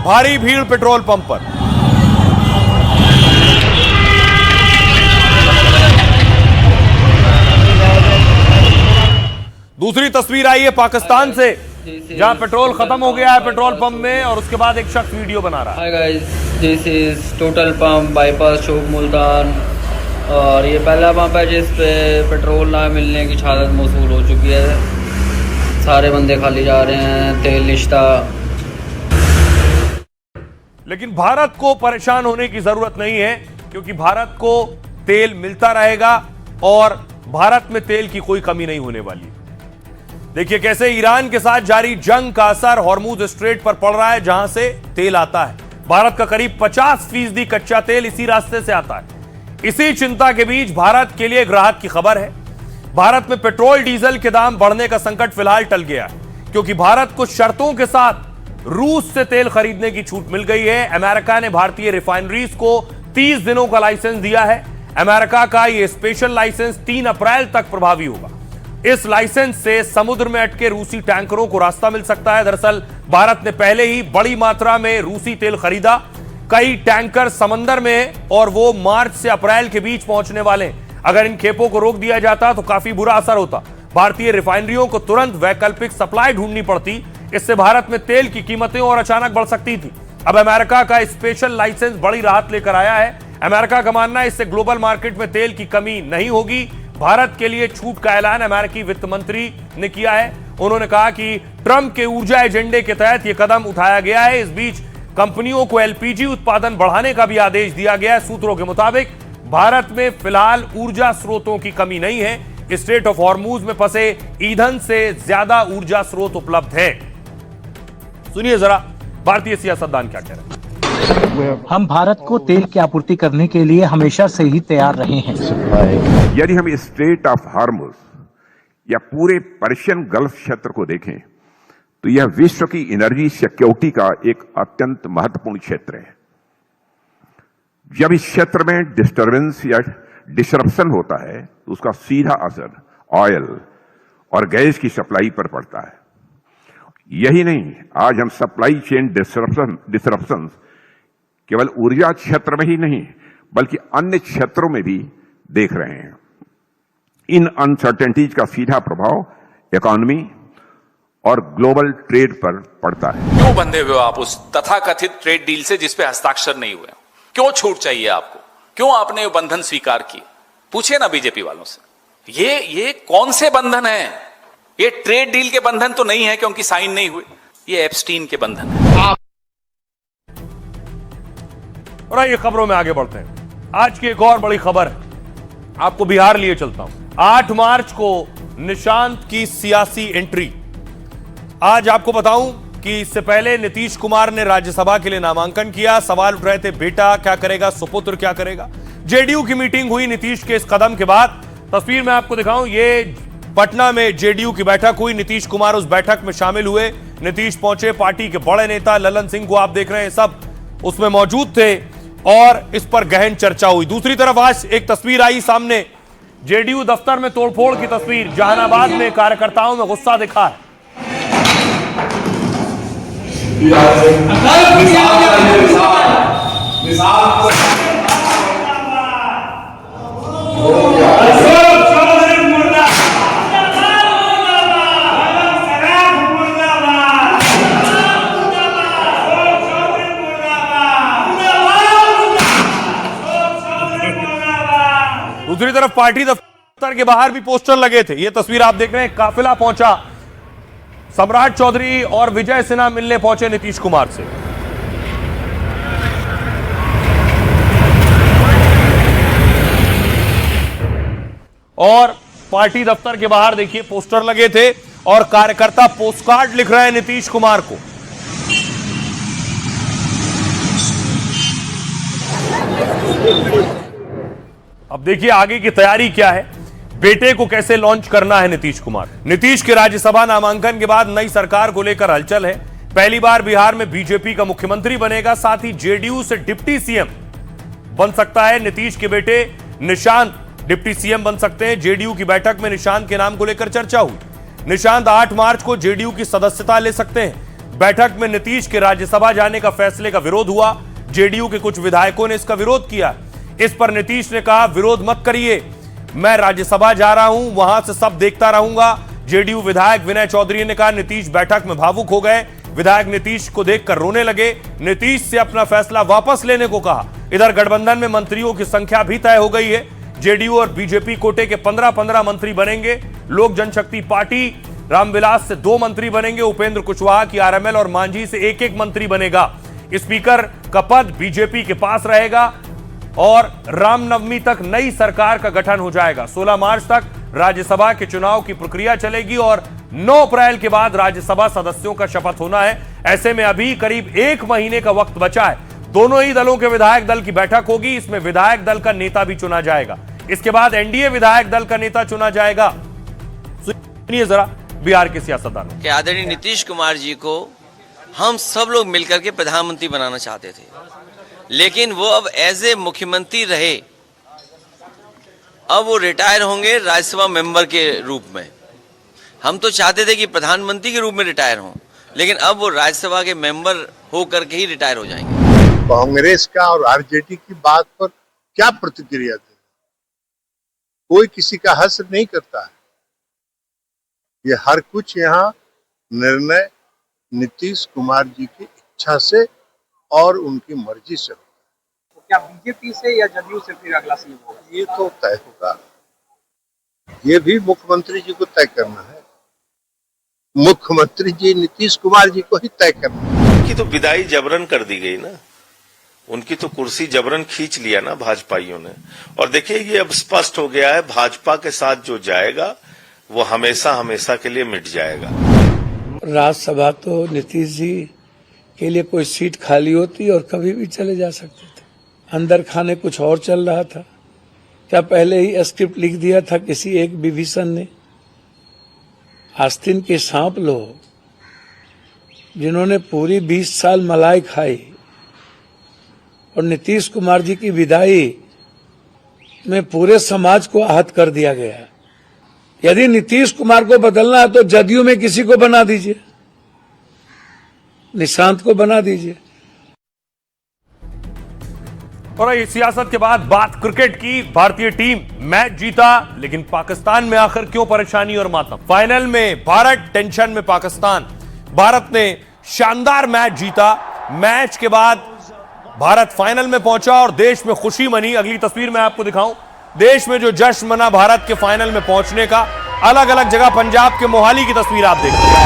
भारी भीड़ पेट्रोल पंप पर। दूसरी तस्वीर आई है पाकिस्तान से, जहां पेट्रोल खत्म हो गया है पेट्रोल पंप में और उसके बाद एक शख्स वीडियो बना रहा है। Hi guys, this is total pump bypass चौक मुल्तान और ये पहला पंप है जिस पे पेट्रोल ना मिलने की शहादत मौसूल हो चुकी है। सारे बंदे खाली जा रहे हैं, तेल निश्ता। लेकिन भारत को परेशान होने की जरूरत नहीं है, क्योंकि भारत को तेल मिलता रहेगा और भारत में तेल की कोई कमी नहीं होने वाली। देखिए कैसे ईरान के साथ जारी जंग का असर हॉर्मुज स्ट्रेट पर पड़ रहा है, जहां से तेल आता है। भारत का करीब 50% कच्चा तेल इसी रास्ते से आता है। इसी चिंता के बीच भारत के लिए एक राहत की खबर है। भारत में पेट्रोल डीजल के दाम बढ़ने का संकट फिलहाल टल गया है, क्योंकि भारत को शर्तों के साथ रूस से तेल खरीदने की छूट मिल गई है। अमेरिका ने भारतीय रिफाइनरीज को 30 दिनों का लाइसेंस दिया है। अमेरिका का यह स्पेशल लाइसेंस 3 अप्रैल तक प्रभावी होगा। इस लाइसेंस से समुद्र में अटके रूसी टैंकरों को रास्ता मिल सकता है। दरअसल भारत ने पहले ही बड़ी मात्रा में रूसी तेल खरीदा। कई टैंकर समंदर में और वो मार्च से अप्रैल के बीच पहुंचने वाले हैं। अगर इन खेपों को रोक दिया जाता तो काफी बुरा असर होता। भारतीय रिफाइनरियों को तुरंत वैकल्पिक सप्लाई ढूंढनी पड़ती। इससे भारत में तेल की कीमतें और अचानक बढ़ सकती थी। अब अमेरिका का स्पेशल लाइसेंस बड़ी राहत लेकर आया है। अमेरिका का मानना है इससे ग्लोबल मार्केट में तेल की कमी नहीं होगी। भारत के लिए छूट का ऐलान अमेरिकी वित्त मंत्री ने किया है। उन्होंने कहा कि ट्रंप के ऊर्जा एजेंडे के तहत यह कदम उठाया गया है। इस बीच कंपनियों को एलपीजी उत्पादन बढ़ाने का भी आदेश दिया गया है। सूत्रों के मुताबिक भारत में फिलहाल ऊर्जा स्रोतों की कमी नहीं है। स्ट्रेट ऑफ हॉर्मुज में फंसे ईंधन से ज्यादा ऊर्जा स्रोत उपलब्ध है। सुनिए जरा भारतीय सियासतदान क्या कह रहे हैं। हम भारत को तेल की आपूर्ति करने के लिए हमेशा से ही तैयार रहे हैं। यदि हम स्ट्रेट ऑफ हॉर्मुज या पूरे पर्शियन गल्फ क्षेत्र को देखें तो यह विश्व की एनर्जी सिक्योरिटी का एक अत्यंत महत्वपूर्ण क्षेत्र है। जब इस क्षेत्र में डिस्टरबेंस या डिसरप्शन होता है तो उसका सीधा असर ऑयल और गैस की सप्लाई पर पड़ता है। यही नहीं, आज हम सप्लाई चेन डिसरप्शन केवल ऊर्जा क्षेत्र में ही नहीं बल्कि अन्य क्षेत्रों में भी देख रहे हैं। इन अनसर्टेनिटीज का सीधा प्रभाव इकोनॉमी और ग्लोबल ट्रेड पर पड़ता है। क्यों बंधे हुए हो आप उस तथाकथित ट्रेड डील से जिस पे हस्ताक्षर नहीं हुए? क्यों छूट चाहिए आपको? क्यों आपने बंधन स्वीकार किए? पूछिए ना बीजेपी वालों से। ये कौन से बंधन है? ये ट्रेड डील के बंधन तो नहीं है क्योंकि साइन नहीं हुए। ये एप्स्टीन के बंधन है। और आइए खबरों में आगे बढ़ते हैं। आज की एक और बड़ी खबर है, आपको बिहार लिए चलता हूं। 8 मार्च को निशांत की सियासी एंट्री। आज आपको बताऊं कि इससे पहले नीतीश कुमार ने राज्यसभा के लिए नामांकन किया। सवाल उठ रहे थे, बेटा क्या करेगा, सुपुत्र क्या करेगा। जेडीयू की मीटिंग हुई नीतीश के इस कदम के बाद। तस्वीर में आपको दिखाऊं, ये पटना में जेडीयू की बैठक हुई। नीतीश कुमार उस बैठक में शामिल हुए। नीतीश पहुंचे, पार्टी के बड़े नेता ललन सिंह को आप देख रहे हैं, सब उसमें मौजूद थे और इस पर गहन चर्चा हुई। दूसरी तरफ आज एक तस्वीर आई सामने, जेडीयू दफ्तर में तोड़फोड़ की तस्वीर। जहानाबाद में कार्यकर्ताओं में गुस्सा दिखा है। दूसरी तरफ पार्टी दफ्तर के बाहर भी पोस्टर लगे थे। ये तस्वीर आप देख रहे हैं, काफिला पहुंचा। सम्राट चौधरी और विजय सिन्हा मिलने पहुंचे नीतीश कुमार से। और पार्टी दफ्तर के बाहर देखिए पोस्टर लगे थे और कार्यकर्ता पोस्टकार्ड लिख रहे हैं नीतीश कुमार को। अब देखिए आगे की तैयारी क्या है, बेटे को कैसे लॉन्च करना है नीतीश कुमार। नीतीश के राज्यसभा नामांकन के बाद नई सरकार को लेकर हलचल है। पहली बार बिहार में बीजेपी का मुख्यमंत्री बनेगा, साथ ही जेडीयू से डिप्टी सीएम बन सकता है। नीतीश के बेटे निशांत डिप्टी सीएम बन सकते हैं। जेडीयू की बैठक में निशांत के नाम को लेकर चर्चा हुई। निशांत 8 मार्च को जेडीयू की सदस्यता ले सकते हैं। बैठक में नीतीश के राज्यसभा जाने का फैसले का विरोध हुआ। जेडीयू के कुछ विधायकों ने इसका विरोध किया। इस पर नीतीश ने कहा, विरोध मत करिए, मैं राज्यसभा जा रहा हूं, वहां से सब देखता रहूंगा। जेडीयू विधायक विनय चौधरी ने कहा, नीतीश बैठक में भावुक हो गए। विधायक नीतीश को देखकर रोने लगे। नीतीश से अपना फैसला वापस लेने को कहा। इधर गठबंधन में मंत्रियों की संख्या भी तय हो गई है। जेडीयू और बीजेपी कोटे के 15-15 मंत्री बनेंगे। लोक जनशक्ति पार्टी रामविलास से 2 मंत्री बनेंगे। उपेंद्र कुशवाहा की आरएमएल और मांझी से 1-1 मंत्री बनेगा। स्पीकर का पद बीजेपी के पास रहेगा और रामनवमी तक नई सरकार का गठन हो जाएगा। 16 मार्च तक राज्यसभा के चुनाव की प्रक्रिया चलेगी और 9 अप्रैल के बाद राज्यसभा सदस्यों का शपथ होना है। ऐसे में अभी करीब 1 महीने का वक्त बचा है। दोनों ही दलों के विधायक दल की बैठक होगी। इसमें विधायक दल का नेता भी चुना जाएगा। इसके बाद एनडीए विधायक दल का नेता चुना जाएगा। सुनिए जरा बिहार के सियासतदानों के आदरणीय नीतीश कुमार जी को हम सब लोग मिलकर के प्रधानमंत्री बनाना चाहते थे, लेकिन वो अब एज ए मुख्यमंत्री रहे। अब वो रिटायर होंगे राज्यसभा मेंबर के रूप में। हम तो चाहते थे कि प्रधानमंत्री के रूप में रिटायर हों, लेकिन अब वो राज्यसभा के मेंबर होकर के ही रिटायर हो जाएंगे। कांग्रेस का और आरजेडी की बात पर क्या प्रतिक्रिया दे? कोई किसी का हश्र नहीं करता है। ये हर कुछ यहाँ निर्णय नीतीश कुमार जी की इच्छा से और उनकी मर्जी से होगा। तो क्या बीजेपी से या जदयू से फिर अगला सीएम होगा? ये तो तय होगा। ये भी मुख्यमंत्री जी को तय करना है। मुख्यमंत्री जी नीतीश कुमार जी को ही तय करना है। उनकी तो विदाई जबरन कर दी गई ना, उनकी तो कुर्सी जबरन खींच लिया ना भाजपाइयों ने। और देखिए ये अब स्पष्ट हो गया है, भाजपा के साथ जो जाएगा वो हमेशा हमेशा के लिए मिट जाएगा। राज्यसभा तो नीतीश जी के लिए कोई सीट खाली होती और कभी भी चले जा सकते थे। अंदर खाने कुछ और चल रहा था। क्या पहले ही स्क्रिप्ट लिख दिया था किसी एक विभीषण ने? आस्तीन के सांप लोग जिन्होंने पूरी 20 साल मलाई खाई और नीतीश कुमार जी की विदाई में पूरे समाज को आहत कर दिया गया। यदि नीतीश कुमार को बदलना है तो जदयू में किसी को बना दीजिए, निशांत को बना दीजिए। और इस सियासत के बाद बात क्रिकेट की। भारतीय टीम मैच जीता, लेकिन पाकिस्तान में आखिर क्यों परेशानी और मातम? फाइनल में भारत, टेंशन में पाकिस्तान। भारत ने शानदार मैच जीता। मैच के बाद भारत फाइनल में पहुंचा और देश में खुशी मनी। अगली तस्वीर मैं आपको दिखाऊं, देश में जो जश्न मना भारत के फाइनल में पहुंचने का। अलग अलग जगह, पंजाब के मोहाली की तस्वीर आप देखिए।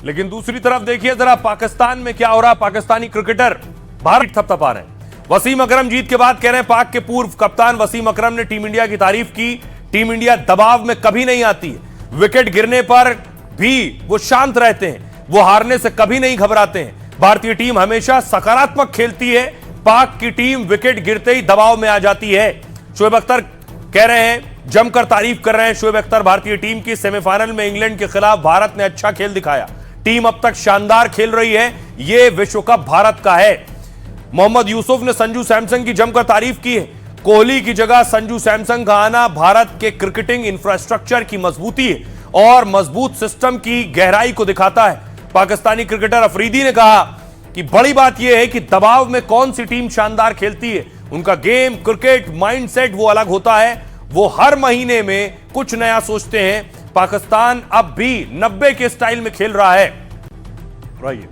लेकिन दूसरी तरफ देखिए जरा पाकिस्तान में क्या हो रहा। पाकिस्तानी क्रिकेटर भारत थपथपा रहे हैं। वसीम अकरम जीत के बाद कह रहे हैं, पाक के पूर्व कप्तान वसीम अकरम ने टीम इंडिया की तारीफ की। टीम इंडिया दबाव में कभी नहीं आती है। विकेट गिरने पर भी वो शांत रहते हैं। वो हारने से कभी नहीं घबराते हैं। भारतीय टीम हमेशा सकारात्मक खेलती है। पाक की टीम विकेट गिरते ही दबाव में आ जाती है। शोएब अख्तर कह रहे हैं, जमकर तारीफ कर रहे हैं शोएब अख्तर भारतीय टीम की। सेमीफाइनल में इंग्लैंड के खिलाफ भारत ने अच्छा खेल दिखाया। टीम अब तक शानदार खेल रही है। यह विश्व कप भारत का है। मोहम्मद यूसुफ ने संजू सैमसन की जमकर तारीफ की है। कोहली की जगह संजू सैमसन का आना भारत के क्रिकेटिंग इंफ्रास्ट्रक्चर की मजबूती है और मजबूत सिस्टम की गहराई को दिखाता है। पाकिस्तानी क्रिकेटर अफरीदी ने कहा कि बड़ी बात यह है कि दबाव में कौन सी टीम शानदार खेलती है। उनका गेम, क्रिकेट माइंडसेट वो अलग होता है। वो हर महीने में कुछ नया सोचते हैं। पाकिस्तान अब भी 90 के स्टाइल में खेल रहा है। रहिए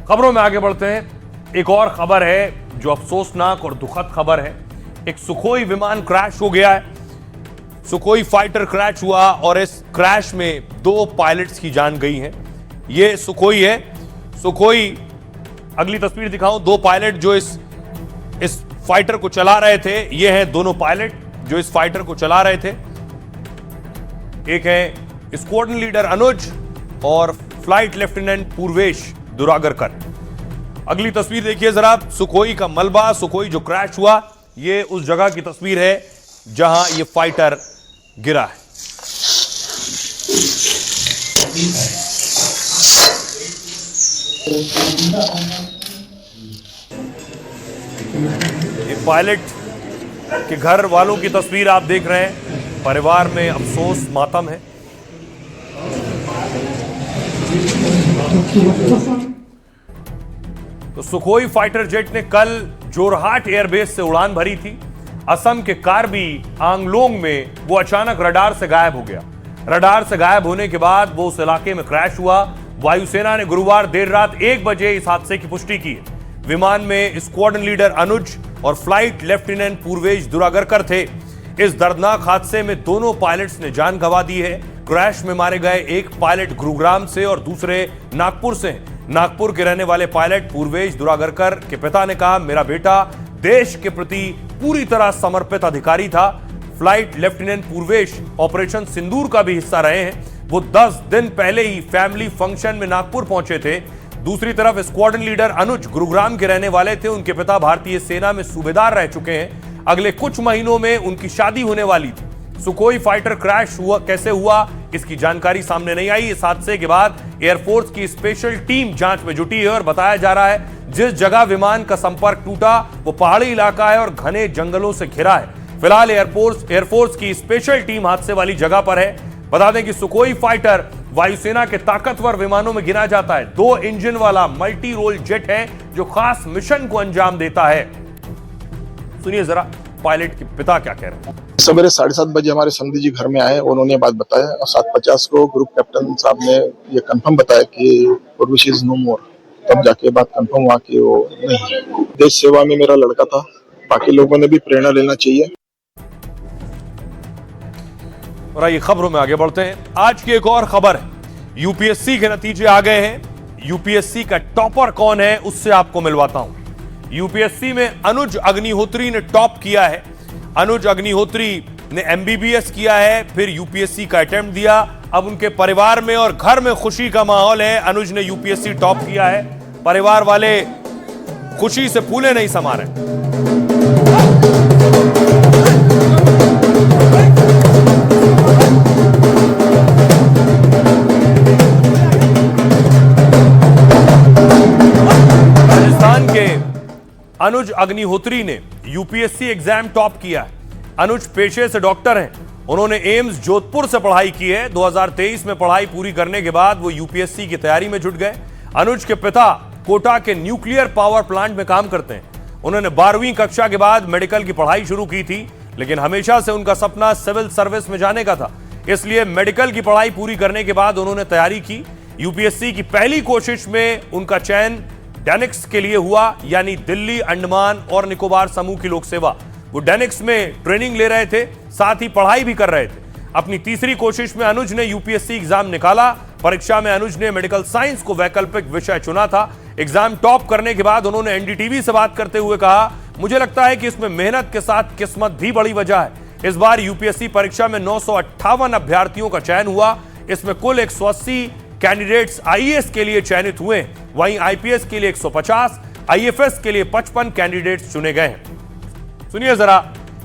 खबरों में आगे बढ़ते हैं। एक और खबर है जो अफसोसनाक और दुखद खबर है। एक सुखोई विमान क्रैश हो गया है। सुखोई फाइटर क्रैश हुआ और इस क्रैश में 2 पायलट्स की जान गई है। ये सुखोई है। सुखोई, अगली तस्वीर दिखाऊं, 2 पायलट जो इस फाइटर को चला रहे थे। ये हैं दोनों पायलट जो इस फाइटर को चला रहे थे। एक है स्क्वाड्रन लीडर अनुज और फ्लाइट लेफ्टिनेंट पूर्वेश दुरागरकर। अगली तस्वीर देखिए जरा, सुखोई का मलबा, सुखोई जो क्रैश हुआ, ये उस जगह की तस्वीर है जहां ये फाइटर गिरा है। ये पायलट के घर वालों की तस्वीर आप देख रहे हैं। परिवार में अफसोस, मातम है। तो सुखोई फाइटर जेट ने कल जोरहाट एयरबेस से उड़ान भरी थी। असम के कार्बी आंगलोंग में वो अचानक रडार से गायब हो गया। रडार से गायब होने के बाद वो उस इलाके में क्रैश हुआ। वायुसेना ने गुरुवार देर रात 1 बजे इस हादसे की पुष्टि की है। विमान में स्क्वाड्रन लीडर अनुज और फ्लाइट लेफ्टिनेंट पूर्वेश दुरागरकर थे। इस दर्दनाक हादसे में दोनों पायलट्स ने जान गंवा दी है। क्रैश में मारे गए एक पायलट गुरुग्राम से और दूसरे नागपुर से हैं। नागपुर के रहने वाले पायलट पूर्वेश दुरागरकर के पिता ने कहा, मेरा बेटा देश के प्रति पूरी तरह समर्पित अधिकारी था। फ्लाइट लेफ्टिनेंट पूर्वेश ऑपरेशन सिंदूर का भी हिस्सा रहे हैं। वो 10 दिन पहले ही फैमिली फंक्शन में नागपुर पहुंचे थे। दूसरी तरफ स्क्वाड्रन लीडर अनुज गुरुग्राम के रहने वाले थे। उनके पिता भारतीय सेना में सूबेदार रह चुके हैं। अगले कुछ महीनों में उनकी शादी होने वाली थी। सुखोई फाइटर क्रैश कैसे हुआ, इसकी जानकारी सामने नहीं आई। इस हादसे के बाद एयरफोर्स की स्पेशल टीम जांच में जुटी है और बताया जा रहा है जिस जगह विमान का संपर्क टूटा वो पहाड़ी इलाका है और घने जंगलों से घिरा है। फिलहाल एयरफोर्स की स्पेशल टीम हादसे वाली जगह पर है। बता दें कि सुखोई फाइटर वायुसेना के ताकतवर विमानों में गिना जाता है। 2 इंजन वाला मल्टी रोल जेट है जो खास मिशन को अंजाम देता है। सुनिए जरा पायलट के पिता क्या कह रहे हैं। सवेरे 7:30 बजे हमारे समधी जी घर में आए, उन्होंने बात बताया और 7:50 को ग्रुप कैप्टन साहब ने ये कंफर्म बताया कि पूर्वेश इज नो मोर। तब जाके बात कंफर्म हुआ कि वो नहीं। देश सेवा में मेरा लड़का था, बाकी लोगों ने भी प्रेरणा लेना चाहिए। और आइए खबरों में आगे बढ़ते हैं। आज की एक और खबर है, यूपीएससी के नतीजे आ गए हैं। यूपीएससी का टॉपर कौन है उससे आपको मिलवाता हूं। यूपीएससी में अनुज अग्निहोत्री ने टॉप किया है। अनुज अग्निहोत्री ने एमबीबीएस किया है, फिर यूपीएससी का अटेम्प्ट दिया। अब उनके परिवार में और घर में खुशी का माहौल है। अनुज ने यूपीएससी टॉप किया है। परिवार वाले खुशी से फूले नहीं समा रहे। राजस्थान के अनुज अग्निहोत्री ने यूपीएससी एग्जाम टॉप किया है। अनुज पेशे से डॉक्टर हैं। उन्होंने एम्स जोधपुर से पढ़ाई की है। 2023 में पढ़ाई पूरी करने के बाद वो यूपीएससी की तैयारी में जुट गए। अनुज के पिता कोटा के न्यूक्लियर पावर प्लांट में काम करते हैं। उन्होंने 12वीं कक्षा के बाद मेडिकल की पढ़ाई शुरू की थी, लेकिन हमेशा से उनका सपना सिविल सर्विस में जाने का था। इसलिए मेडिकल की पढ़ाई पूरी करने के बाद उन्होंने तैयारी की। यूपीएससी की पहली कोशिश में उनका चयन डेनिक्स के लिए हुआ, यानी दिल्ली, अंडमान और निकोबार समूह की लोक सेवा। वो डेनिक्स में ट्रेनिंग ले रहे थे, साथ ही पढ़ाई भी कर रहे थे। अपनी तीसरी कोशिश में अनुज ने यूपीएससी एग्जाम निकाला। परीक्षा में अनुज ने मेडिकल साइंस को वैकल्पिक विषय चुना था। एग्जाम टॉप करने के बाद उन्होंने एनडीटीवी से बात करते हुए कहा, मुझे लगता है कि इसमें मेहनत के साथ किस्मत भी बड़ी वजह है। इस बार यूपीएससी परीक्षा में 958 अभ्यर्थियों का चयन हुआ। इसमें कुल 180 कैंडिडेट्स आईएएस के लिए चयनित हुए, वहीं आईपीएस के लिए 150, आईएफएस के लिए 55 कैंडिडेट्स चुने गए हैं। सुनिए जरा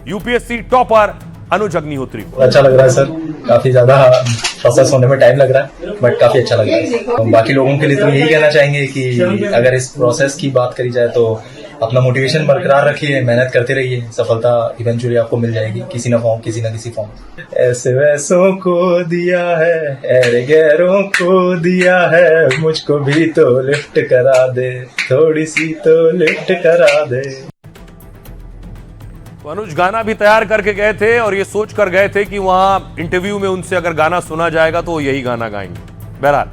यूपीएससी टॉपर अनुज अग्निहोत्री। अच्छा लग रहा है सर, काफी ज्यादा प्रोसेस होने में टाइम लग रहा है, बट काफी अच्छा लग रहा है। बाकी लोगों के लिए तो यही कहना चाहेंगे कि अगर इस प्रोसेस की बात करी जाए तो अपना मोटिवेशन बरकरार रखिए, मेहनत करते रहिए, सफलता इवेंचुअली आपको मिल जाएगी किसी ना किसी फॉर्म। ऐसे वैसों को दिया है, ऐरे गैरों को दिया है, मुझको भी तो लिफ्ट करा दे, थोड़ी सी तो लिफ्ट करा दे। तो अनुज गाना भी तैयार करके गए थे और ये सोच कर गए थे कि वहां इंटरव्यू में उनसे अगर गाना सुना जाएगा तो यही गाना गाएंगे। बहरहाल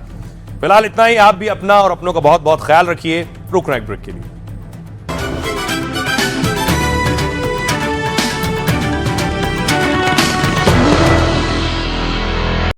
फिलहाल इतना ही। आप भी अपना और अपनों का बहुत बहुत ख्याल रखिए। रुकना एक ब्रेक के लिए।